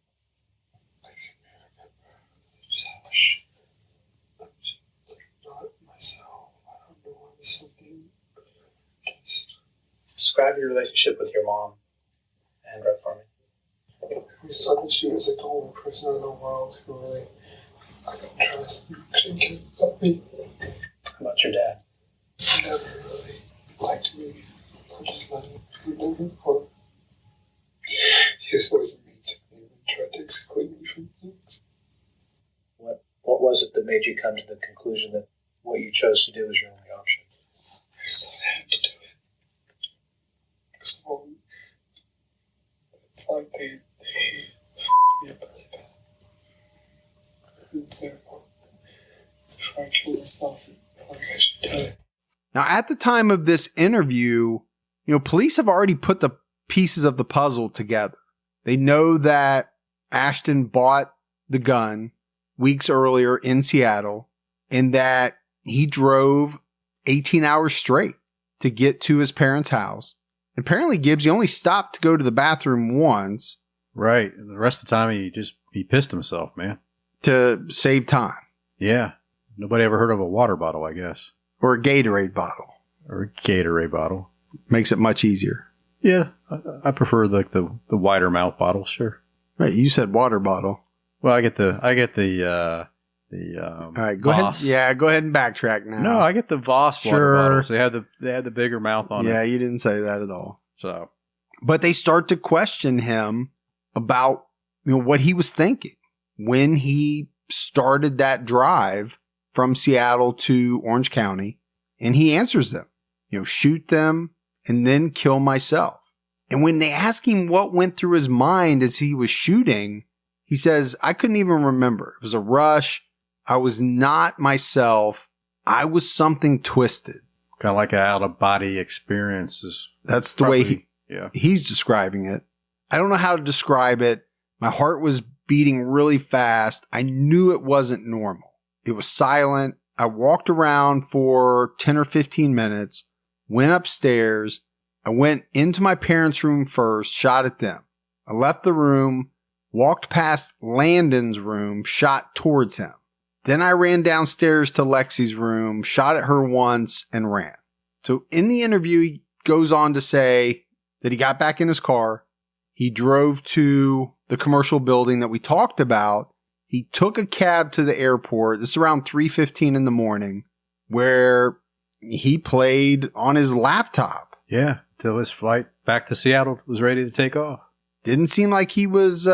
[SPEAKER 5] I can't remember. I'm just not myself. I don't know. I was something. Just.
[SPEAKER 6] Describe your relationship with your mom, Andra, for me.
[SPEAKER 5] We saw that she was like the only person in the world who really I could trust. She could help me.
[SPEAKER 6] How about your dad?
[SPEAKER 5] He never really liked me. I just let him. He never thought. He was always mean to me and tried to exclude me from things.
[SPEAKER 6] What was it that made you come to the conclusion that what you chose to do was your only option?
[SPEAKER 5] I just thought I had to do it. So, it's like they couldn't say before I killed myself. I felt like I should die.
[SPEAKER 1] Now, at the time of this interview, police have already put the pieces of the puzzle together. They know that Ashton bought the gun weeks earlier in Seattle and that he drove 18 hours straight to get to his parents' house. Apparently, Gibbs, he only stopped to go to the bathroom once.
[SPEAKER 4] Right. The rest of the time, he pissed himself, man.
[SPEAKER 1] To save time.
[SPEAKER 4] Yeah. Nobody ever heard of a water bottle, I guess.
[SPEAKER 1] Or a Gatorade bottle.
[SPEAKER 4] Or a Gatorade bottle.
[SPEAKER 1] Makes it much easier.
[SPEAKER 4] Yeah. I prefer the wider mouth bottle, sure.
[SPEAKER 1] Right. You said water bottle.
[SPEAKER 4] Well, I get the
[SPEAKER 1] all right, go
[SPEAKER 4] Voss.
[SPEAKER 1] ahead. Yeah, go ahead and backtrack now.
[SPEAKER 4] No, I get the Voss water
[SPEAKER 1] Sure.
[SPEAKER 4] bottles. They had the bigger mouth on it.
[SPEAKER 1] Yeah, you didn't say that at all.
[SPEAKER 4] So,
[SPEAKER 1] But they start to question him about what he was thinking when he started that drive from Seattle to Orange County, and he answers them, shoot them and then kill myself. And when they ask him what went through his mind as he was shooting, he says, I couldn't even remember. It was a rush. I was not myself. I was something twisted.
[SPEAKER 4] kind of like an out-of-body experience.
[SPEAKER 1] That's the way
[SPEAKER 4] yeah.
[SPEAKER 1] he's describing it. I don't know how to describe it. My heart was beating really fast. I knew it wasn't normal. It was silent. I walked around for 10 or 15 minutes, went upstairs. I went into my parents' room first, shot at them. I left the room, walked past Landon's room, shot towards him. Then I ran downstairs to Lexi's room, shot at her once, and ran. So in the interview, he goes on to say that he got back in his car. He drove to the commercial building that we talked about. He took a cab to the airport. This is around 3:15 in the morning, where he played on his laptop.
[SPEAKER 4] Yeah, till his flight back to Seattle was ready to take off.
[SPEAKER 1] Didn't seem like he was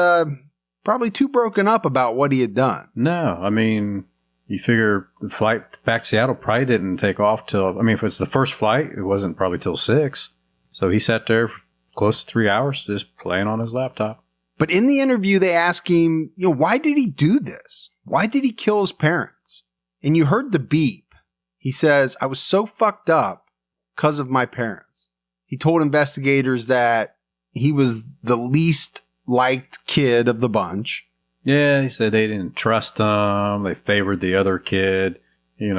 [SPEAKER 1] probably too broken up about what he had done.
[SPEAKER 4] No, I mean, you figure the flight back to Seattle probably didn't take off till, if it's the first flight, it wasn't probably till 6. So he sat there for close to 3 hours just playing on his laptop.
[SPEAKER 1] But in the interview, they ask him, why did he do this? Why did he kill his parents? And you heard the beep. He says, I was so fucked up because of my parents. He told investigators that he was the least liked kid of the bunch.
[SPEAKER 4] Yeah, he said they didn't trust him. They favored the other kid. He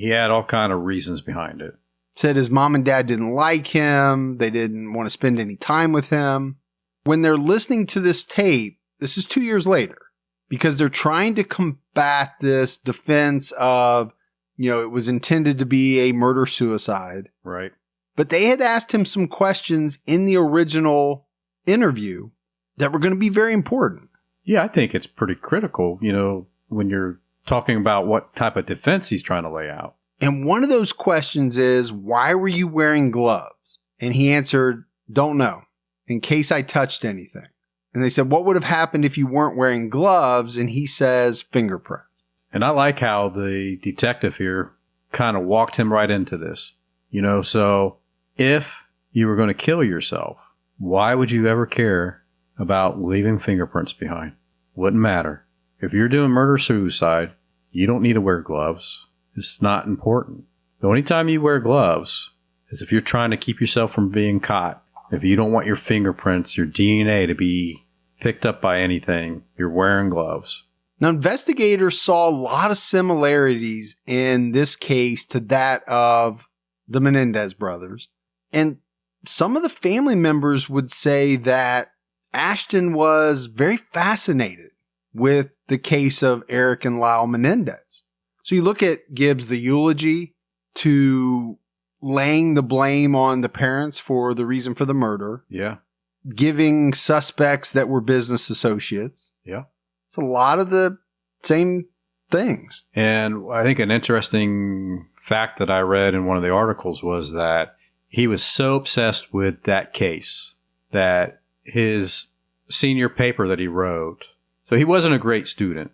[SPEAKER 4] had all kind of reasons behind it.
[SPEAKER 1] Said his mom and dad didn't like him. They didn't want to spend any time with him. When they're listening to this tape, this is 2 years later, because they're trying to combat this defense of, it was intended to be a murder-suicide.
[SPEAKER 4] Right.
[SPEAKER 1] But they had asked him some questions in the original interview that were going to be very important.
[SPEAKER 4] Yeah, I think it's pretty critical, when you're talking about what type of defense he's trying to lay out.
[SPEAKER 1] And one of those questions is, why were you wearing gloves? And he answered, don't know, in case I touched anything. And they said, what would have happened if you weren't wearing gloves? And he says, fingerprints.
[SPEAKER 4] And I like how the detective here kind of walked him right into this. So if you were going to kill yourself, why would you ever care about leaving fingerprints behind? Wouldn't matter. If you're doing murder-suicide, you don't need to wear gloves. It's not important. The only time you wear gloves is if you're trying to keep yourself from being caught. If you don't want your fingerprints, your DNA to be picked up by anything, you're wearing gloves.
[SPEAKER 1] Now, investigators saw a lot of similarities in this case to that of the Menendez brothers. And some of the family members would say that Ashton was very fascinated with the case of Eric and Lyle Menendez. So you look at Gibbs, the eulogy, to laying the blame on the parents for the reason for the murder.
[SPEAKER 4] Yeah.
[SPEAKER 1] Giving suspects that were business associates.
[SPEAKER 4] Yeah.
[SPEAKER 1] It's a lot of the same things.
[SPEAKER 4] And I think an interesting fact that I read in one of the articles was that he was so obsessed with that case that his senior paper that he wrote, so he wasn't a great student,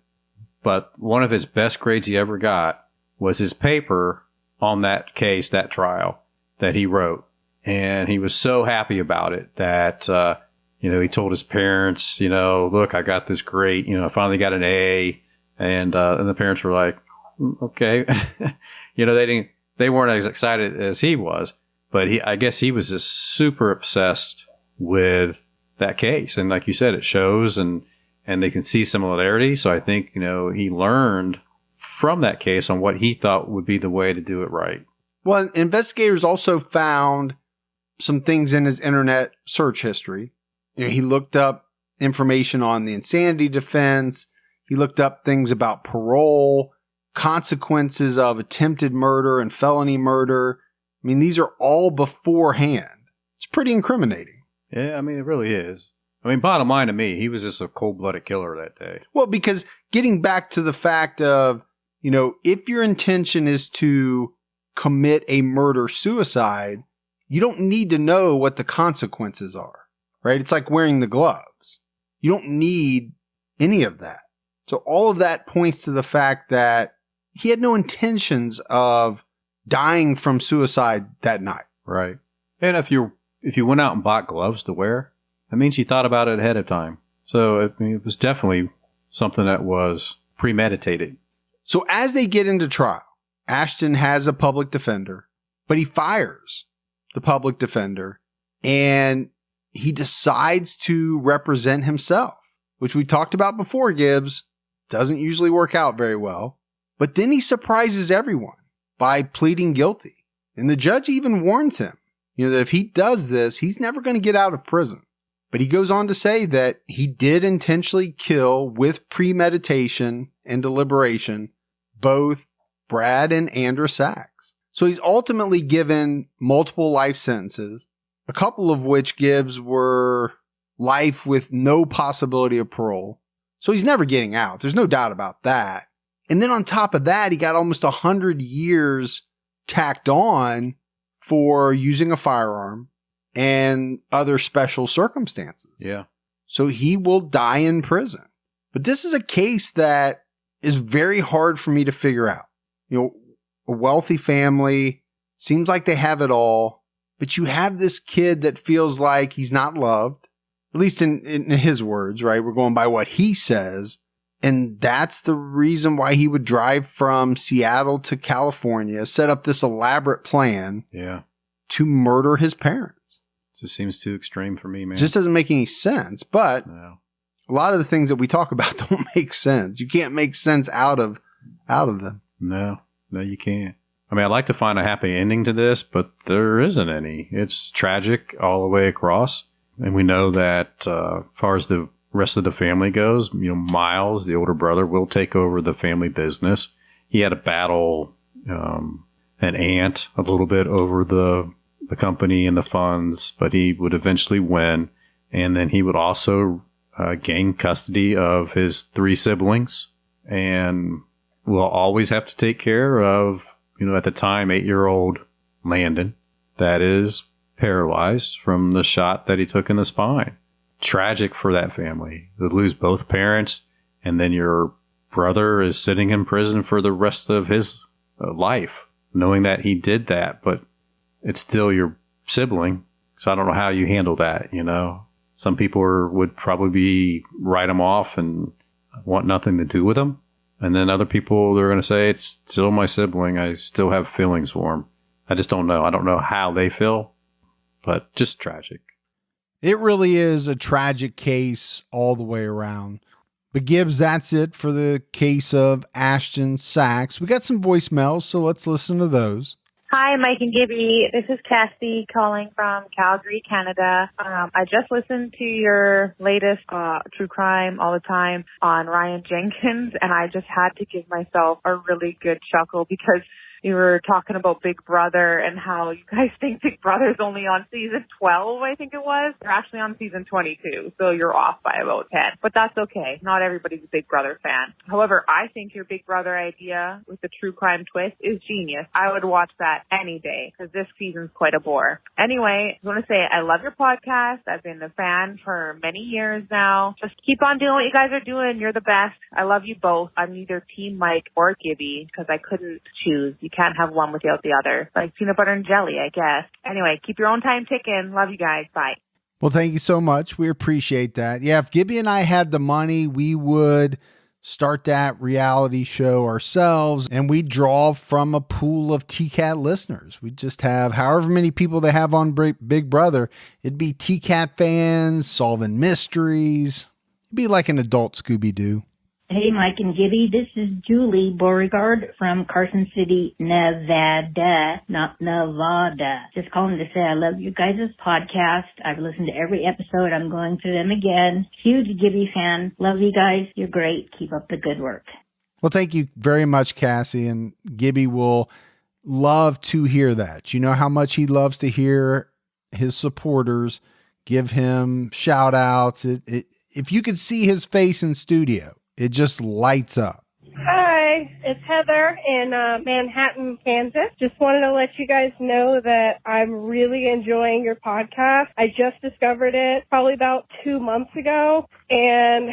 [SPEAKER 4] but one of his best grades he ever got was his paper on that case, that trial that he wrote. And he was so happy about it that, he told his parents, look, I got this great, I finally got an A. And the parents were like, okay. They weren't as excited as he was, but I guess he was just super obsessed with that case. And like you said, it shows and they can see similarities. So I think, he learned from that case on what he thought would be the way to do it right.
[SPEAKER 1] Well, investigators also found some things in his internet search history. He looked up information on the insanity defense. He looked up things about parole, consequences of attempted murder and felony murder. I mean, these are all beforehand. It's pretty incriminating.
[SPEAKER 4] Yeah, I mean, it really is. I mean, bottom line to me, he was just a cold-blooded killer that day.
[SPEAKER 1] Well, because getting back to the fact of, if your intention is to commit a murder-suicide, you don't need to know what the consequences are, right? It's like wearing the gloves. You don't need any of that. So all of that points to the fact that he had no intentions of dying from suicide that night.
[SPEAKER 4] Right. And if you went out and bought gloves to wear, that means you thought about it ahead of time. So it was definitely something that was premeditated.
[SPEAKER 1] So as they get into trial, Ashton has a public defender, but he fires the public defender and he decides to represent himself, which we talked about before, Gibbs. Doesn't usually work out very well. But then he surprises everyone by pleading guilty. And the judge even warns him, that if he does this, he's never going to get out of prison. But he goes on to say that he did intentionally kill with premeditation and deliberation both Brad and Andra Sachs. So he's ultimately given multiple life sentences, a couple of which Gibbs were life with no possibility of parole. So he's never getting out. There's no doubt about that. And then on top of that, he got almost 100 years tacked on for using a firearm and other special circumstances.
[SPEAKER 4] Yeah.
[SPEAKER 1] So he will die in prison. But this is a case that is very hard for me to figure out. A wealthy family, seems like they have it all, but you have this kid that feels like he's not loved, at least in his words, right? We're going by what he says. And that's the reason why he would drive from Seattle to California, set up this elaborate plan to murder his parents.
[SPEAKER 4] It just seems too extreme for me, man.
[SPEAKER 1] It just doesn't make any sense. But
[SPEAKER 4] no.
[SPEAKER 1] A lot of the things that we talk about don't make sense. You can't make sense out of them.
[SPEAKER 4] No, you can't. I mean, I'd like to find a happy ending to this, but there isn't any. It's tragic all the way across. And we know that as far as the rest of the family goes, Miles, the older brother, will take over the family business. He had to battle an aunt a little bit over the company and the funds, but he would eventually win. And then he would also gain custody of his 3 siblings and will always have to take care of, at the time, 8-year-old Landon, that is paralyzed from the shot that he took in the spine. Tragic for that family to lose both parents, and then your brother is sitting in prison for the rest of his life, knowing that he did that, but it's still your sibling. So I don't know how you handle that, Some people would probably write him off and want nothing to do with him. And then other people, they're going to say, it's still my sibling. I still have feelings for him. I just don't know. I don't know how they feel, but just tragic.
[SPEAKER 1] It really is a tragic case all the way around. But Gibbs, that's it for the case of Ashton Sachs. We got some voicemails, so let's listen to those.
[SPEAKER 7] Hi, Mike and Gibby. This is Cassie calling from Calgary, Canada. I just listened to your latest True Crime All the Time on Ryan Jenkins, and I just had to give myself a really good chuckle because you were talking about Big Brother and how you guys think Big Brother's only on season 12, I think it was. They're actually on season 22, so you're off by about 10. But that's okay. Not everybody's a Big Brother fan. However, I think your Big Brother idea with the true crime twist is genius. I would watch that any day because this season's quite a bore. Anyway, I want to say I love your podcast. I've been a fan for many years now. Just keep on doing what you guys are doing. You're the best. I love you both. I'm either Team Mike or Gibby because I couldn't choose. You can't have one without the other. Like peanut butter and jelly, I guess. Anyway, keep your own time ticking. Love you guys. Bye.
[SPEAKER 1] Well, thank you so much. We appreciate that. Yeah, if Gibby and I had the money, we would start that reality show ourselves, and we draw from a pool of TCAT listeners. We just have however many people they have on Big Brother. It'd be TCAT fans solving mysteries. It'd be like an adult Scooby-Doo.
[SPEAKER 8] Hey, Mike and Gibby. This is Julie Beauregard from Carson City, Nevada, not Nevada. Just calling to say I love you guys' podcast. I've listened to every episode. I'm going through them again. Huge Gibby fan. Love you guys. You're great. Keep up the good work.
[SPEAKER 1] Well, thank you very much, Cassie. And Gibby will love to hear that. You know how much he loves to hear his supporters give him shout outs. If you could see his face in studio, it just lights up.
[SPEAKER 9] Hi, it's Heather in Manhattan, Kansas. Just wanted to let you guys know that I'm really enjoying your podcast. I just discovered it probably about 2 months ago, and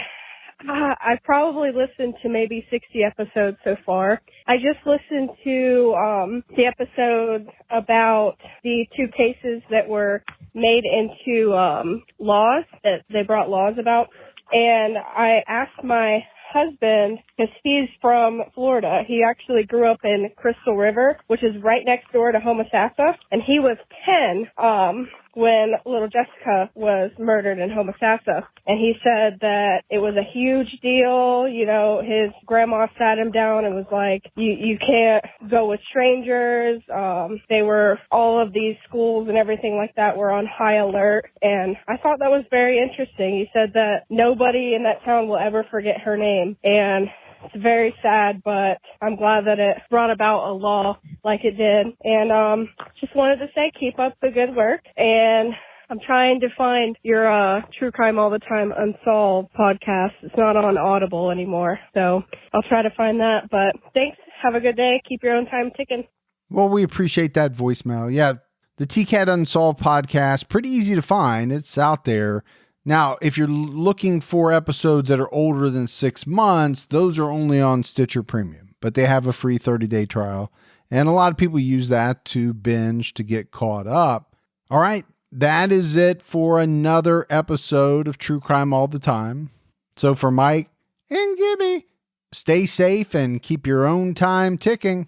[SPEAKER 9] I've probably listened to maybe 60 episodes so far. I just listened to the episode about the 2 cases that were made into laws, that they brought laws about. And I asked my husband, because he's from Florida. He actually grew up in Crystal River, which is right next door to Homosassa. And he was 10 when little Jessica was murdered in Homosassa. And he said that it was a huge deal. You know, his grandma sat him down and was like, you can't go with strangers. All of these schools and everything like that were on high alert. And I thought that was very interesting. He said that nobody in that town will ever forget her name. And it's very sad, but I'm glad that it brought about a law like it did. And just wanted to say, keep up the good work. And I'm trying to find your True Crime All the Time Unsolved podcast. It's not on Audible anymore, so I'll try to find that. But thanks. Have a good day. Keep your own time ticking.
[SPEAKER 1] Well, we appreciate that voicemail. Yeah, the TCAT Unsolved podcast, pretty easy to find. It's out there. Now, if you're looking for episodes that are older than 6 months, those are only on Stitcher Premium, but they have a free 30-day trial. And a lot of people use that to binge, to get caught up. All right, that is it for another episode of True Crime All the Time. So for Mike and Gibby, stay safe and keep your own time ticking.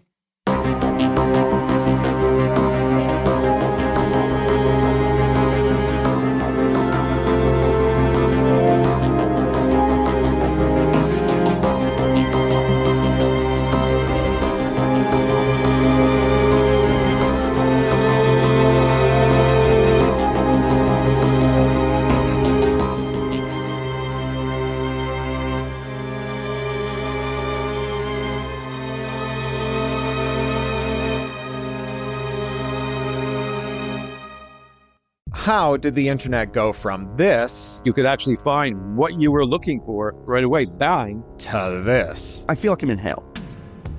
[SPEAKER 10] How did the internet go from this?
[SPEAKER 11] You could actually find what you were looking for right away, bang,
[SPEAKER 10] to this.
[SPEAKER 11] I feel like I'm in hell.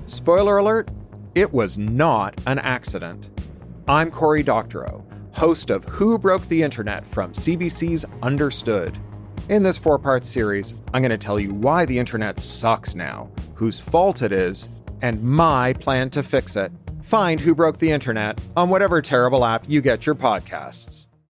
[SPEAKER 10] Spoiler alert, it was not an accident. I'm Cory Doctorow, host of Who Broke the Internet from CBC's Understood. In this 4-part series, I'm going to tell you why the internet sucks now, whose fault it is, and my plan to fix it. Find Who Broke the Internet on whatever terrible app you get your podcasts.